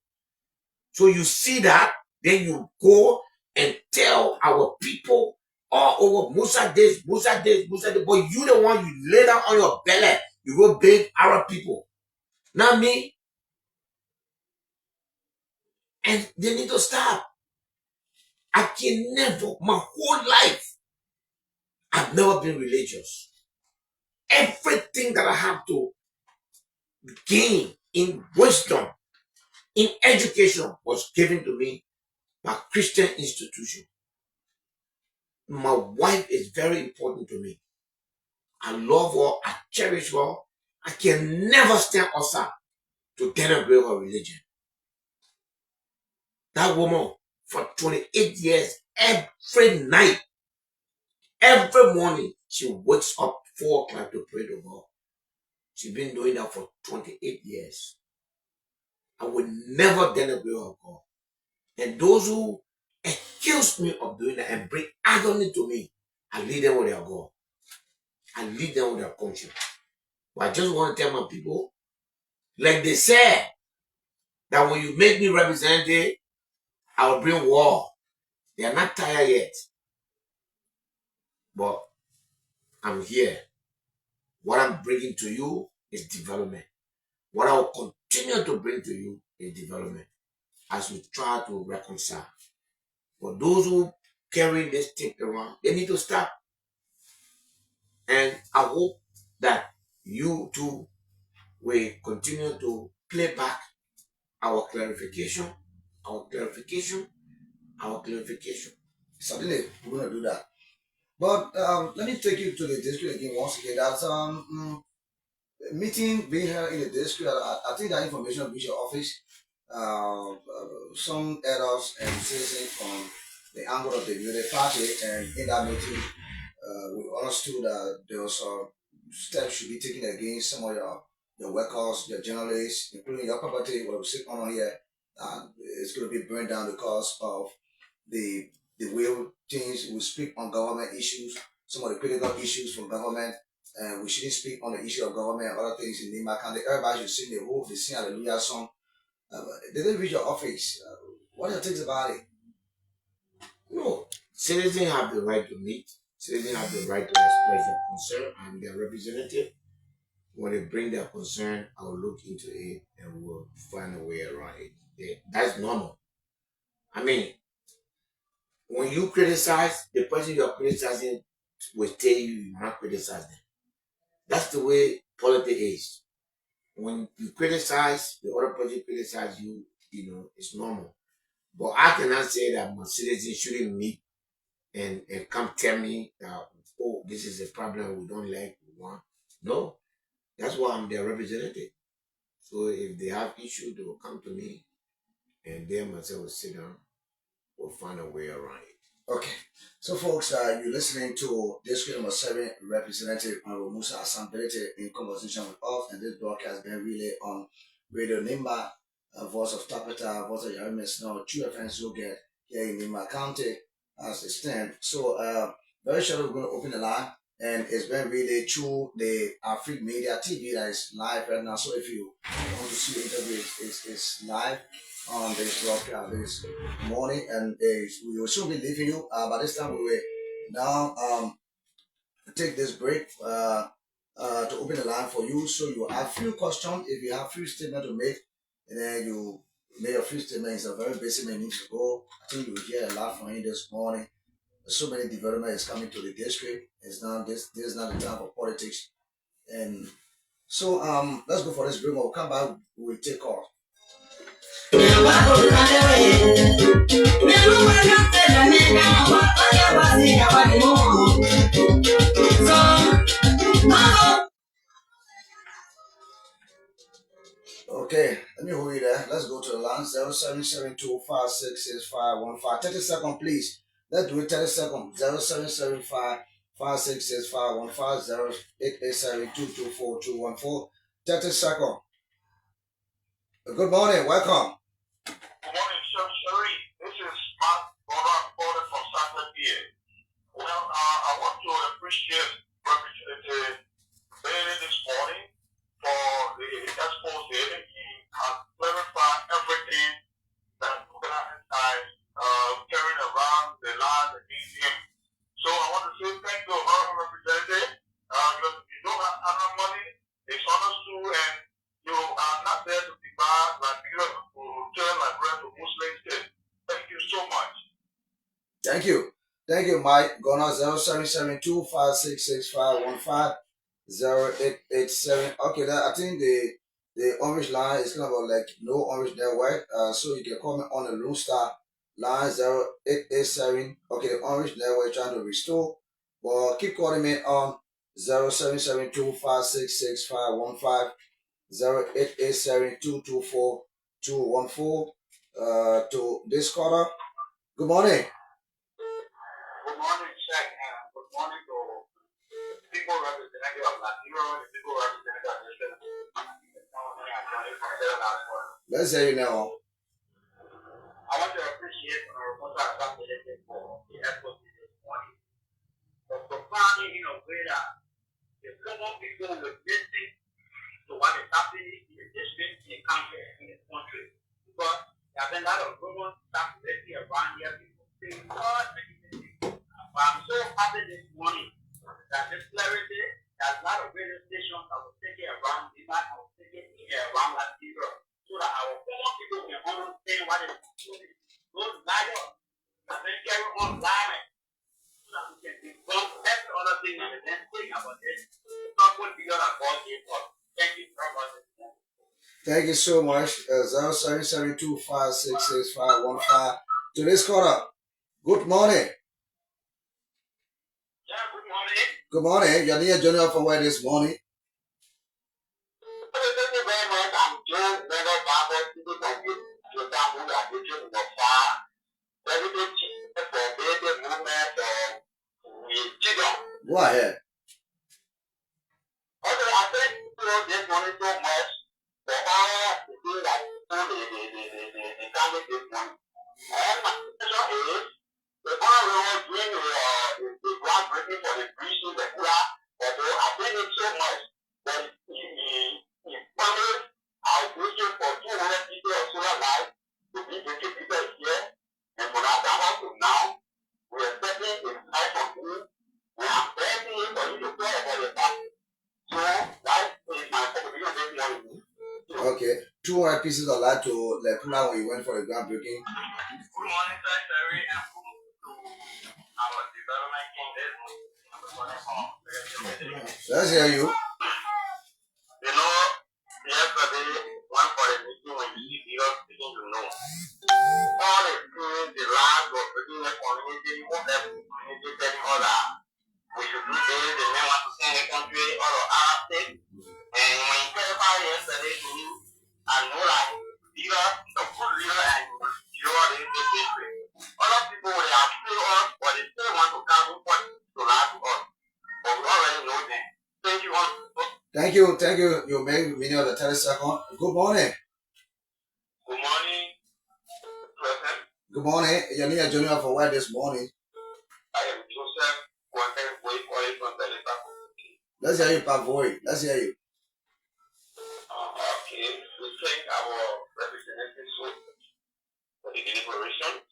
Speaker 2: So you see that, then you go and tell our people all over Musa this, Musa this, Musa this. But you the one, you lay down on your belly. You go beg Arab people. Not me. And they need to stop. I can never, my whole life, I've never been religious. Everything that I have to gain in wisdom, in education, was given to me by Christian institution. My wife is very important to me. I love her, I cherish her. I can never stand outside to denigrate her religion. That woman, for 28 years, every night, every morning, she wakes up 4 o'clock to pray to God. She's been doing that for 28 years. I would never denigrate her God. And those who accuse me of doing that and bring agony to me, I lead them with their God. I lead them with their conscience. But I just want to tell my people, like they said, that when you make me representative, I will bring war. They are not tired yet. But I'm here. What I'm bringing to you is development. What I will continue to bring to you is development as we try to reconcile. For those who carry this thing around, they need to stop. And I hope that you too will continue to play back our clarification.
Speaker 1: Certainly, we're going to do that. But let me take you to the district again once again. That's meeting being held in the district. I think that information reached your office. Some elders and citizens from the angle of the United Party, and in that meeting, we understood that there was steps should be taken against some of your workers, your journalists, including your property. What we sit on here, it's going to be burned down because of the way things we speak on government issues, some of the critical issues from government, and we shouldn't speak on the issue of government and other things in Nima County. Everybody should sing the whole, they sing Hallelujah song. They didn't reach your office. What are your things about it?
Speaker 2: No, citizens have the right to meet. Citizens have the right to express their concern and their representative. when they bring their concern, I will look into it and we'll find a way around it. That's normal. I mean, when you criticize, the person you're criticizing will tell you not criticize them. That's the way politics is. When you criticize, the other person criticize you, it's normal. But I cannot say that my citizens shouldn't meet and come tell me that, oh, this is a problem we don't like, we want. No, that's why I'm their representative. So if they have issue, they will come to me and they myself will sit down, we'll find a way around it.
Speaker 1: Okay, so folks, you're listening to District Number 7 Representative Honorable Musa Hassan Bility in conversation with us, and this broadcast being relayed on Radio Nimba, Voice of Tapeta, Voice of Yarime Snow, True FNs you get here in Nimba County as it stands. So, very shortly we're going to open the line, and it's been relayed through the Afrique Media TV that is live right now. So if you want to see the interview, it's live on this broadcast this morning, and we will soon be leaving you. By this time, we will now take this break to open the line for you. So you have few questions. If you have few statements to make, and then you make a few statements, it's a very basic man needs to go. I think you will hear a lot from him this morning. So many developments coming to the district. It's not this is not the time for politics, and so let's go for this break. We'll come back. We'll take off. Okay, let me hold you there. Let's go to the line 0772566515. 30 seconds, please. Let's do it 30 seconds. 0775566515 0887224214. 30 seconds. Good morning, welcome.
Speaker 4: Good morning, Sherry. This is Mark Border from Saclapea. Well, I want to appreciate Representative Bility this morning for the expose. He has clarified everything that guys carrying around the land against him. So I want to say thank you, Honorable Representative. You don't have other money, it's honest too, and you are not there to divide Liberia to turn Liberia to Muslim state. Thank you so much.
Speaker 1: Thank you. Thank you, Mike. Go on 0772566515 0887. Okay, I think the orange line is kind of like no orange network. So you can call me on the Lone Star line 0887. Okay, the orange network trying to restore. Well, keep calling me on 0772566515 0887224214 to this caller. Good morning.
Speaker 4: Good morning, Shaq. Good morning to people representative of Liberia, the people representative of the state.
Speaker 1: Let's hear you now.
Speaker 4: I want to appreciate our Musa for the effort this morning. For providing in a way that the common people will listen to what is happening in the district, in the country, in the country. Because there have been a lot of rumors that around here, people saying, God, but I'm so happy this morning that this clarity, there's a lot of radio stations that will take it around the back, I will take it around Liberia, so that our common people can understand what is happening. Those liars that they carry on lying, so that we can debunk every other thing and then think about this. Not what we are about it, but thank you very much.
Speaker 1: Thank you so much. 0772566515 to this caller. Good morning.
Speaker 4: Yeah, good morning.
Speaker 1: Good morning. You're near Junior from where this morning?
Speaker 4: Thank you very much. I'm John Bernard Barber, people from the Tamil Nadu of far. Very good for baby movement with children.
Speaker 1: Go ahead.
Speaker 4: Okay, I thank you this morning so much for all the things that the family this morning. And my question is, the one we were doing the groundbreaking for the bridge to the Kura, although I thank him so much that he promised our vision for 200 people of solar life to be 20 people here. And for that up to now, we are expecting a life from you. We are begging for you to pray about the family. So, that is
Speaker 1: 2 more pieces of light to let pull out when you went for the groundbreaking.
Speaker 4: Good morning, Sir Terry, and to our development king this.
Speaker 1: Let's hear you.
Speaker 4: You know, yesterday, one for the meeting when you see us speaking, you know. All the things, the land was putting the community, what the community telling all that we should do this, the men want to send the country, all of our states. And when you clarify yesterday to you, I know like leader, the good leader, and you are the history. Other people will have failed us, but they still want to come for to lie to us. But we already know them. Thank you all.
Speaker 1: Thank you. You make video of the 30 second. Good morning.
Speaker 4: Good morning, President.
Speaker 1: Good morning. You need a junior for where this morning?
Speaker 4: I am Joseph.
Speaker 1: Let's hear you, Pavoy. Let's hear you.
Speaker 4: Okay, we thank our representatives for the deliberation.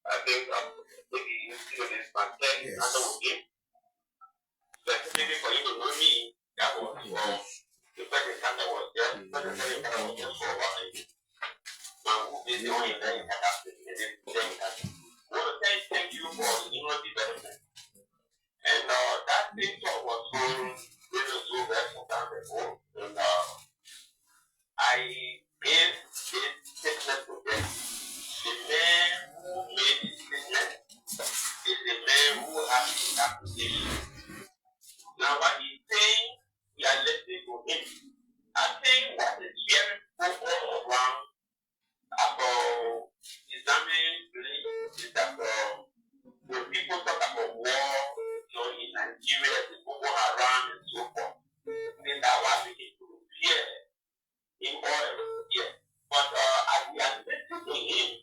Speaker 4: I think maybe you see this fantastic answer we give. Specifically for you to know me, that was the second that was there. The second that was just for a while. Now, who is the only thing that has been we want to thank you for the human development. And that thing was going so bad sometimes ago. And I gave this statement to them. The man who made this statement is the man who has the application. Now, what he's saying, we are listening to him. I think what is hearing all around about Islamic belief is that when people talk about war, in Nigeria, the Boko Haram and so forth, then that was begin to fear in all fear. But as we are listening to him,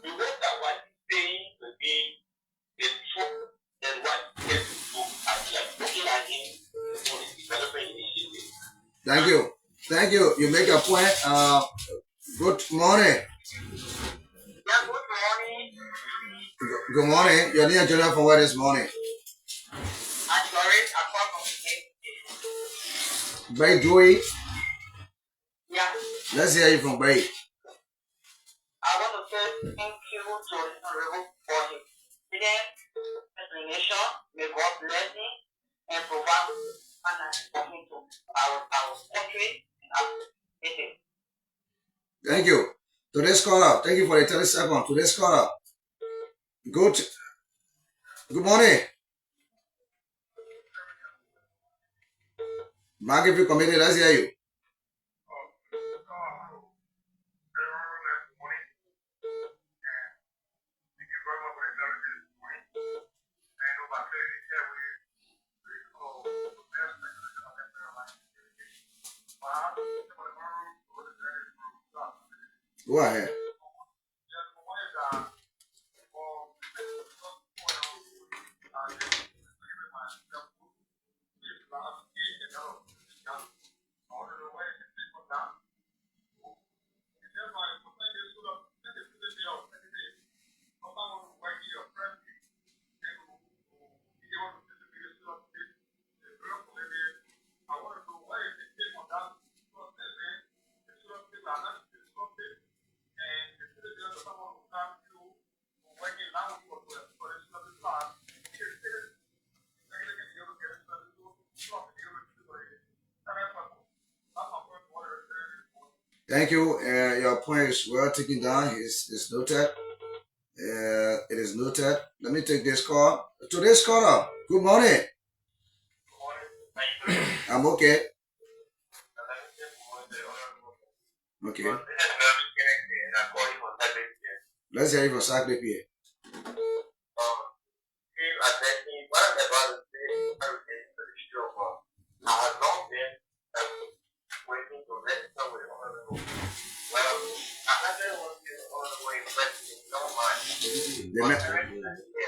Speaker 4: we know that what he's saying to be the truth and what he gets to do as we are looking at him for his development initiative.
Speaker 1: Thank you. You make a point. Good morning.
Speaker 4: Yeah, good morning.
Speaker 1: Good morning. You need a junior for where this morning? Bay Joey.
Speaker 4: Yeah.
Speaker 1: Let's hear you from Bay.
Speaker 4: I want to say thank you to the Honorable for his brilliant explanation. May God bless him and provide finance for him to our country and our city.
Speaker 1: Thank you. Today's caller. Thank you for the 30 seconds. Today's caller. Good morning. Mark, if you committed, let's hear you. Go ahead. Thank you. Your point is well taken down. It's noted. It is noted. Let me take this call. Today's caller. Good morning. I'm okay. Okay. Let's hear you from Saclapea.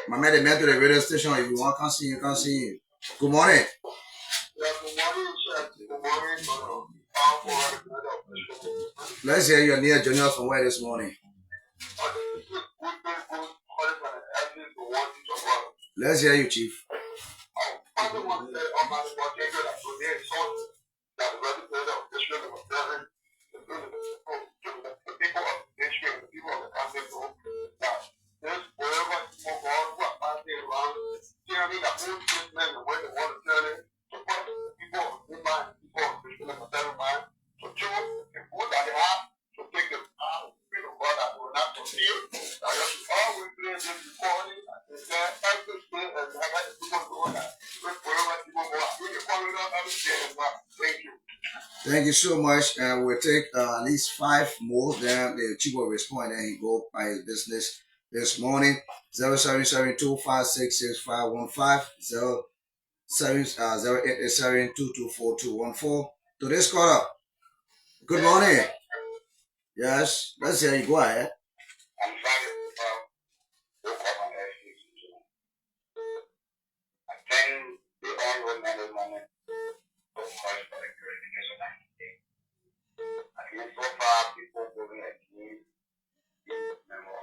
Speaker 1: My man, they met to the radio station. If you want, can't see you, can't see you. Good morning. Let's hear your near junior from where this morning. Let's hear you, Chief.
Speaker 4: old statement and when they want to tell it, to put people in mind, people in the mind, to choose the food that they have, to take the spirit of God that will not fulfill. I just always play this recording and then every day and have people do that. Wherever people go, I really follow them every day as well. Thank you.
Speaker 1: Thank you so much. And we'll take at least 5 more. Then the chief will respond and he go by his business this morning. 0772566515 087224214. Today's caller. Good morning. Yes, let's hear you. Go ahead.
Speaker 4: I'm sorry, I think the all women moment so much for the purification that he did. I think so far people going against this member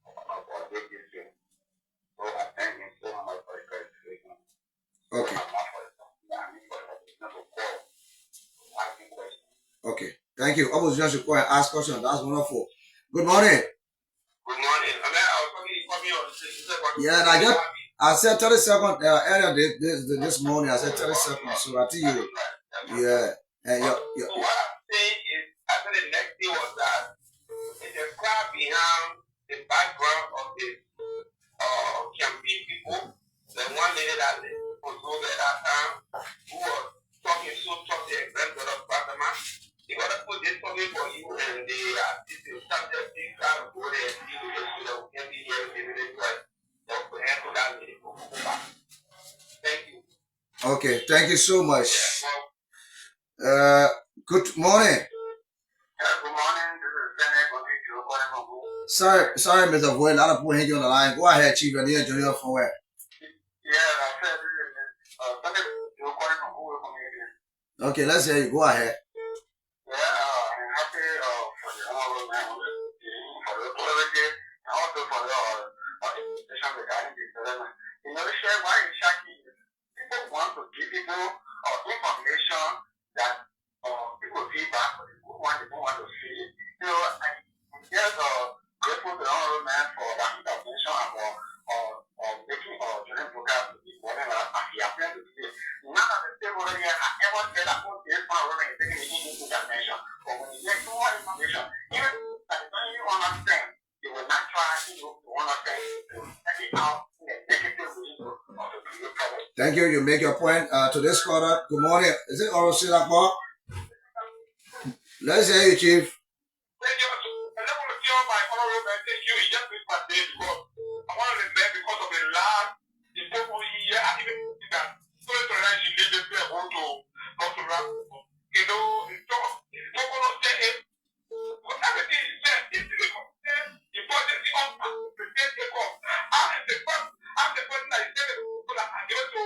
Speaker 4: or this thing. So I thank him so much for the purification.
Speaker 1: Okay.
Speaker 4: I'm not for it. I mean for the business of God. Asking questions.
Speaker 1: Okay. Thank you. I was just required to ask questions. That's wonderful. Good morning.
Speaker 4: Good morning. I mean, I was talking on the station.
Speaker 1: Yeah, I said 30 seconds earlier this morning. I said 30 seconds. So I think you, yeah. And
Speaker 4: So what I'm saying is, after the next day was that the crowd behind the background of the campaign people, the one lady that was over that time, who was talking so tough to the granddaughter of Fatima, they got to put this something for you, and they this is subject things out of go there and deal with it so that we can be here and give it right. So we have to that lady for back. Thank you.
Speaker 1: Okay, thank you so much.
Speaker 4: Yeah,
Speaker 1: Good morning.
Speaker 4: good morning. This is Senate from
Speaker 1: Sorry, Mr. Boyd. A lot of people hang you on the line. Go ahead, Chief. And you're joining us from where?
Speaker 4: Yeah, I said this is Senate from
Speaker 1: Okay, let's hear you. Go ahead.
Speaker 4: Yeah, I'm happy for the honorable man for the authority and also for the institution regarding the development. You know, share why it's shocking. People want to give people information that people feedback, but they don't want to see it. You know, I'm just grateful to the honorable man for that intervention and for making joining program to be whatever and he appeared to be. None of the stakeholders here have ever said that this honorable is taking any intervention. But when you get too much information, even that they don't even understand, they will not try to understand to take it out in a negative way or to create problems.
Speaker 1: Thank you. You make your point. Today's caller. Good morning. Is it Oro Silakbo? Let's hear you, Chief.
Speaker 4: I don't want to tell my honorable man, thank you. He just made my day because I want to remember because of the last, the people here, I even think that so that you need to be able to come to rap. You know, it's not going to say it. But everything is said, it's the important thing of the state they come. I'm the person that is telling people that I go to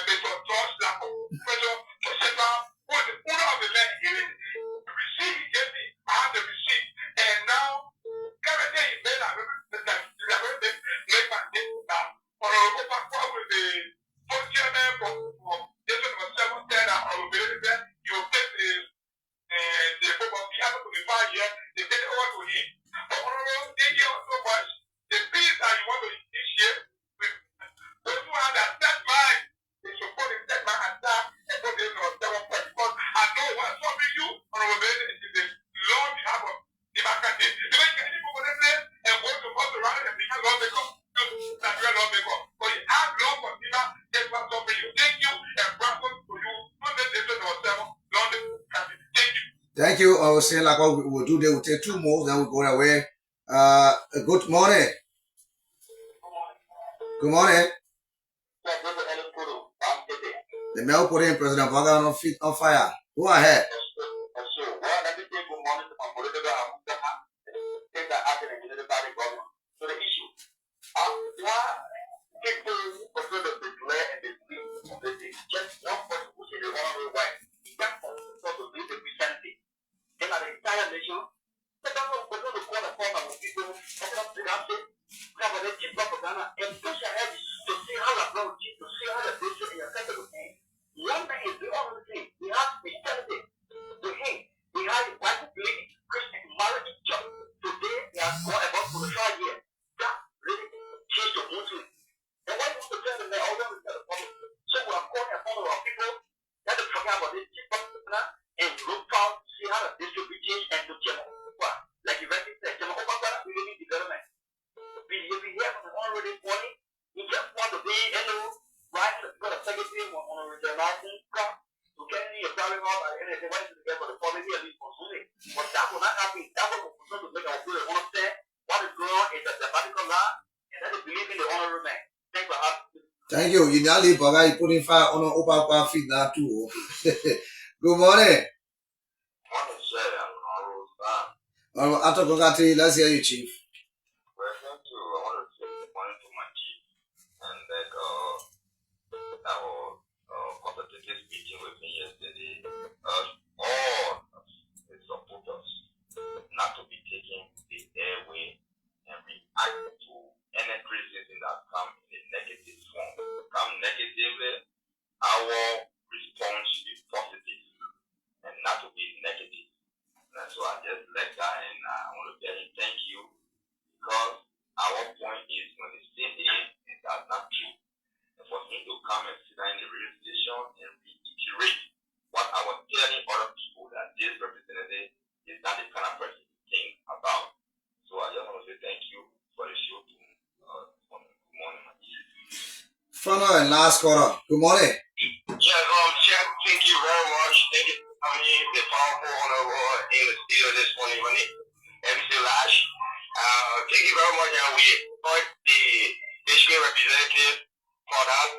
Speaker 4: Mr. George Lapo, Mr. Sheba, who is the owner of the land, even the receipt he gave me, I have the receipt. And now, currently, he made a make my day now. For a go back with the first chairman from this number 7 said that I will be there. You will take the football piano to the 5 years, they take it over to him. But thank you so much. The peace that you want to initiate with those who have that set mind, they support the set mind and that and put this on 7 points. Because I know what's stopping you on our baby is the law we have of democracy. The way you can people go there and go to us around and become lawmaker, that you are lawmaker. But you have law for people, that's what's stopping you. Thank you and bravo to you. On the station number 7, London country. Thank you.
Speaker 1: Thank you. I was saying like what we'll do. They will take 2 more, then we'll go away. Good morning. Good morning. The male Korean president Vaga on feet on fire. Go ahead.
Speaker 4: One thing is the other thing. We have Christianity. To him, we have the Bible believing Christian marriage church. Today, they are going about for the 5 years. That really changed the Muslim hello, right? You got a secretary on a regionalizing car. You can't see your private house at the end of the day. Why should you get for the public at least for Sunday? But that will not happen. That will not to make our people understand what is going on in the sabbatical law, and that is believing the honorable man. Thanks for asking.
Speaker 1: Thank you. You now leave Boga, you putting fire on Opa feet now too. Good morning. After Bogati, let's hear you, Chief.
Speaker 4: Well, thank you. I want to say good morning to my chief and that our consultative meeting with me yesterday. All the supporters not to be taking the airway and react to any criticism that come in a negative form. Come negatively, our response is positive and not to be negative. And so I just let that, and I want to tell you thank you, because our point is when they sit in, and that's not true. And for him to come and sit down in the radio station and reiterate what I was telling other people, that this representative is not the kind of person to think about. So I just want to say thank you for the show. Good morning, my dear.
Speaker 1: Final and last quarter. Good morning.
Speaker 4: Yeah, Chef, thank you very much. Thank you for coming, the powerful honorable in the studio this morning, MC Lash. Thank you very much, and we appoint the district representative for that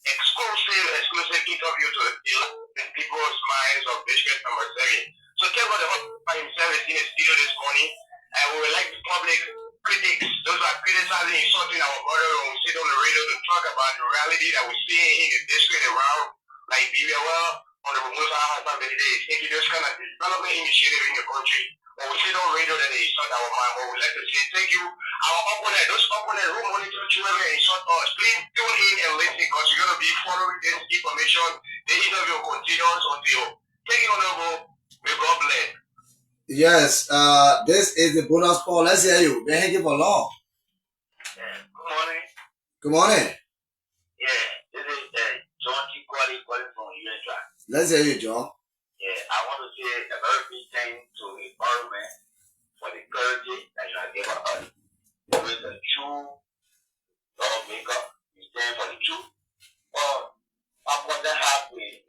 Speaker 4: exclusive interview to the people's minds of district number 7. So tell what the husband by himself is in the studio this morning, and we would like the public critics, those who are criticizing, insulting our brother when we sit on the radio to talk about the reality that we're seeing in the district around Liberia. Well, on the Musa, Hassan, Bility is taking this kind of development initiative in the country. When we sit on radio, that they insult our mind, but we like to say thank you. Our opponent, those opponents who monitor children and insult us, please tune in and listen, because you're going to be following this information. The interview continues until taking on over. May God bless.
Speaker 1: Yes, this is the bonus call. Let's hear you. Been hanging for long.
Speaker 4: Good morning.
Speaker 1: Good morning.
Speaker 4: Yeah, this is John T. calling from UNDRA.
Speaker 1: Let's hear you, John.
Speaker 4: Yeah, I want to say a very big thank to the government for the clarity that you have given us. There is a true lawmaker. We stand for the truth. But I'm going to have with,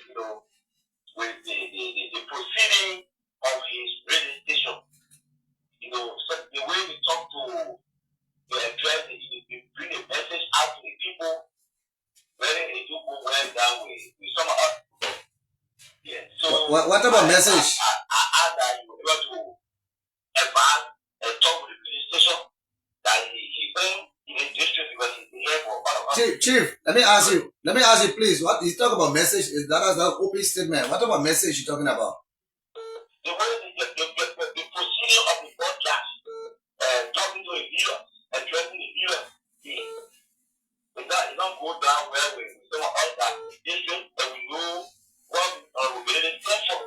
Speaker 4: with the proceeding of his registration. So the way we talk to address it, we bring a message out to the people, whether they do go well that way. We sum up. Yeah. So
Speaker 1: what about message?
Speaker 4: I that you were able to advance and talk with the police station that he went in the district because he's here for part of us.
Speaker 1: Chief, let me ask you, please. What you talk about message is that an open statement. What about message you talking about?
Speaker 4: The way the procedure of the broadcast, talking to a viewer, addressing the viewer, it don't go down well with some of us that district, and we know what we really stand for.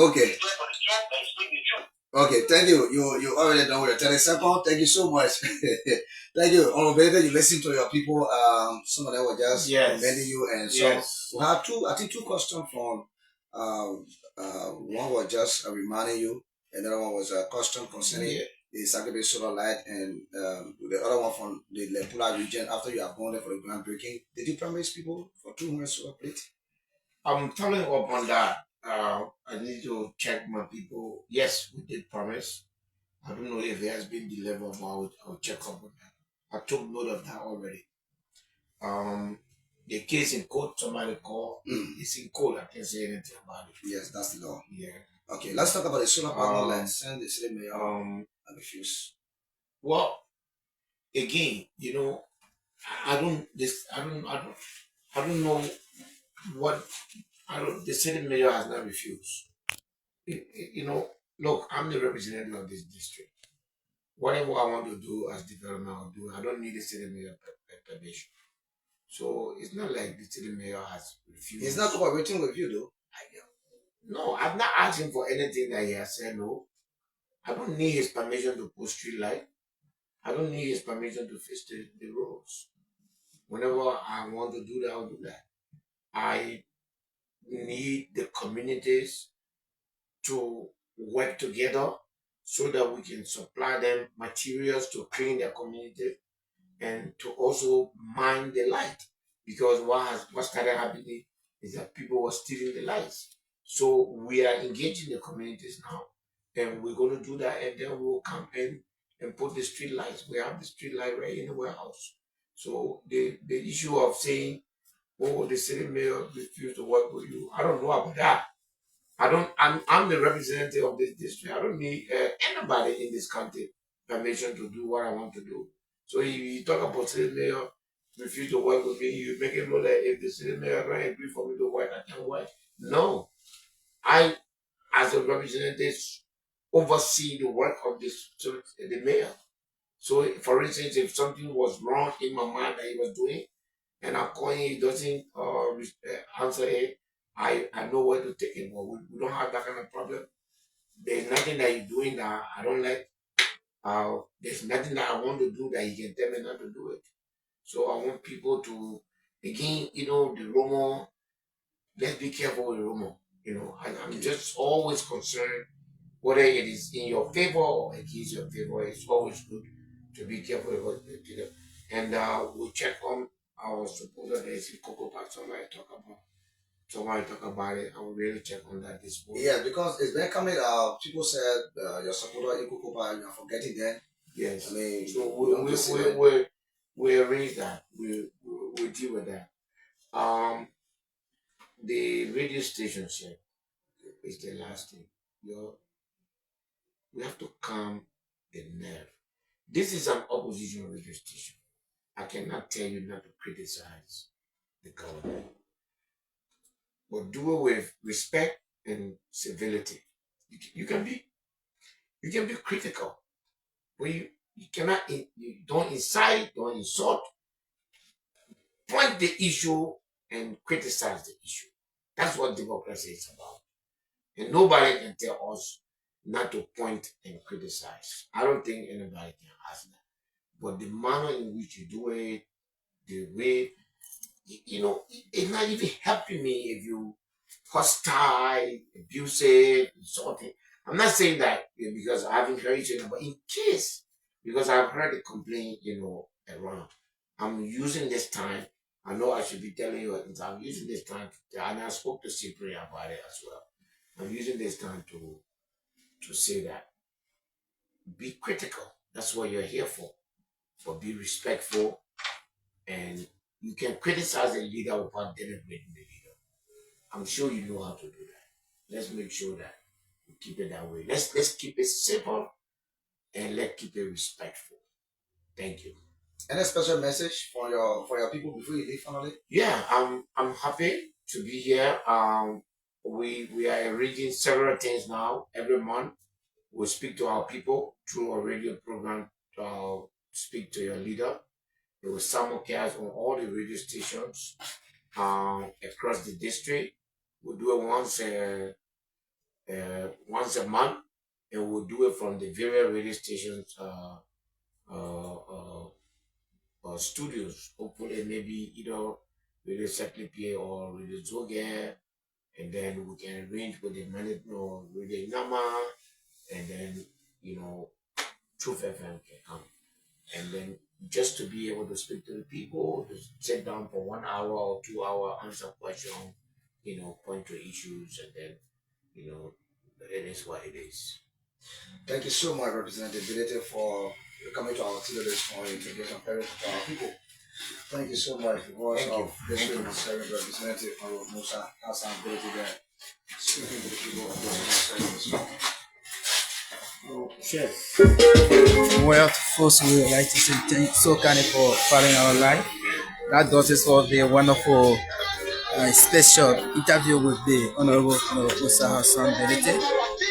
Speaker 1: Okay.
Speaker 4: Stand for the truth and speak the truth.
Speaker 1: Okay, thank you. You already done with your 30 seconds. Thank you so much. Thank you. Honorable, you listen to your people. Some of them were just commending you, and so we have two questions from one was just reminding you, and the other one was a question concerning the Saclapea solar light, and the other one from the Lepula region after you have gone there for the groundbreaking. Did you promise people for 200 solar plates?
Speaker 2: I'm following up on that. I need to check my people. Yes, we did promise. I don't know if it has been delivered, but I'll check up on that. I took note of that already. The case in court, somebody called. It's in court. I can't say anything about it.
Speaker 1: Yes, that's the law.
Speaker 2: Yeah.
Speaker 1: Okay, let's talk about the solar panel and send the city mayor and refuse.
Speaker 2: Well, again, I don't know what. The city mayor has not refused. Look, I'm the representative of this district. Whatever I want to do as development, I'll do. I don't need the city mayor permission. So it's not like the city mayor has refused.
Speaker 1: He's not cooperating with you, though.
Speaker 2: No, I've not asked him for anything that he has said no. I don't need his permission to put street light. I don't need his permission to fix the roads. Whenever I want to do that, I'll do that. I need the communities to work together so that we can supply them materials to clean their community. and to also mind the light, because what started happening is that people were stealing the lights. So we are engaging the communities now, and we're going to do that, and then we'll come in and put the street lights. We have the street light right in the warehouse. So the issue of saying, oh, the city mayor refused to work with you, I don't know about that. I don't. I'm the representative of this district. I don't need anybody in this country permission to do what I want to do. So if you talk about city mayor refuse to work with me, you make it look like if the city mayor don't agree for me to work, I can't work. No, I, as a representative, oversee the work of this the mayor. So, for instance, if something was wrong in my mind that he was doing, and I'm calling, he doesn't answer it, I know where to take him. But we don't have that kind of problem. There's nothing that he's doing that I don't like. There's nothing that I want to do that he can tell me not to do it. So I want people to, again, the rumor, let's be careful with the rumor. I'm just always concerned whether it is in your favor or against your favor. It's always good to be careful about it. And we check on our supporter. There's a cocoa pack somebody talk about it. I will really check on that this morning.
Speaker 1: Yeah, because it's been coming. People said your supporter in Kukuba, you're forgetting them.
Speaker 2: Yes.
Speaker 1: I mean,
Speaker 2: so we arrange that. We deal with that. The radio station said is the last thing. We have to calm the nerve. This is an opposition radio station. I cannot tell you not to criticize the government, but do it with respect and civility. You can be critical, but you cannot you don't incite, don't insult. Point the issue and criticize the issue. That's what democracy is about. And nobody can tell us not to point and criticize. I don't think anybody can ask that. But the manner in which you do it, the way, it's not even helping me if you hostile, abusive, insulting. I'm not saying that because I haven't heard it, but in case, because I've heard the complaint, around. I'm using this time. I know I should be telling you, I'm using this time, and I spoke to Cyprian about it as well. I'm using this time to say that be critical. That's what you're here for. But be respectful, and you can criticize the leader without denigrating the leader. I'm sure you know how to do that. Let's make sure that we keep it that way. Let's keep it simple, and let's keep it respectful. Thank you.
Speaker 1: Any special message for your people before you leave, finally?
Speaker 2: Yeah, I'm happy to be here. We are arranging several things now. Every month, we speak to our people through a radio program to speak to your leader. There was simulcast on all the radio stations across the district. We'll do it once a month, and we'll do it from the various radio stations studios. Hopefully, maybe either Radio Saclapea or Radio Zoga, and then we can arrange with the management or Radio Nama, and then Truth FM can come, and then just to be able to speak to the people, to sit down for 1 hour or 2 hour, answer questions, point to issues, and then it is what it is.
Speaker 1: Thank you so much, Representative Bility, for coming to our studio this morning to give some clarity to our people. Thank you so much. The voice of District Representative Musa, Hassan, Bility there, speaking to the people of this morning.
Speaker 2: Sure.
Speaker 3: Well, first we would like to say thank you so kindly for following our live. That does it for the wonderful special interview with the Honorable Musa Hassan Bility.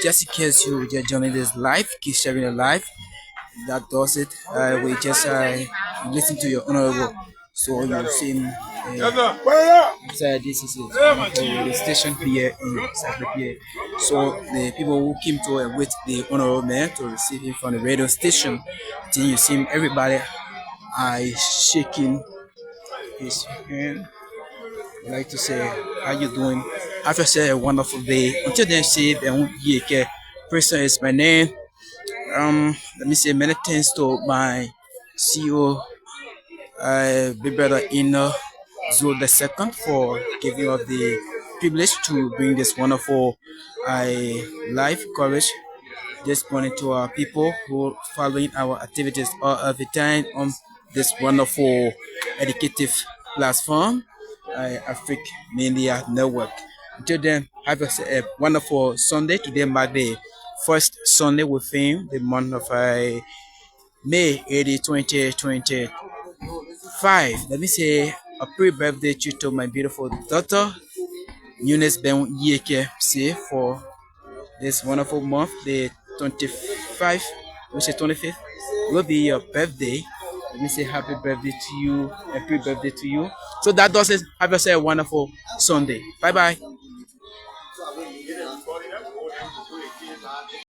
Speaker 3: Just in case you just joining this live, keep sharing the live. That does it. We just listen to your Honorable. So you've seen this is the station here in Saclapea. So the people who came to wait the Honorable Man to receive him from the radio station, then you see everybody shaking his hand. I'd like to say, how you doing? Have yourself a wonderful day. Until then, say, person is my name. Let me say many thanks to my CEO Big Brother Inner Zul the second for giving us the privilege to bring this wonderful live coverage this morning to our people who following our activities all of the time on this wonderful educative platform, Afric Media Network. Until then, have a wonderful Sunday. Today mark the first Sunday within the month of May 80, 2025. Let me say a pre-birthday to my beautiful daughter, Eunice Ben Yeke, say for this wonderful month, the 25th, which is 25th, will be your birthday. Let me say happy birthday to you, happy birthday to you. So that does it. Have yourself a wonderful Sunday. Bye bye.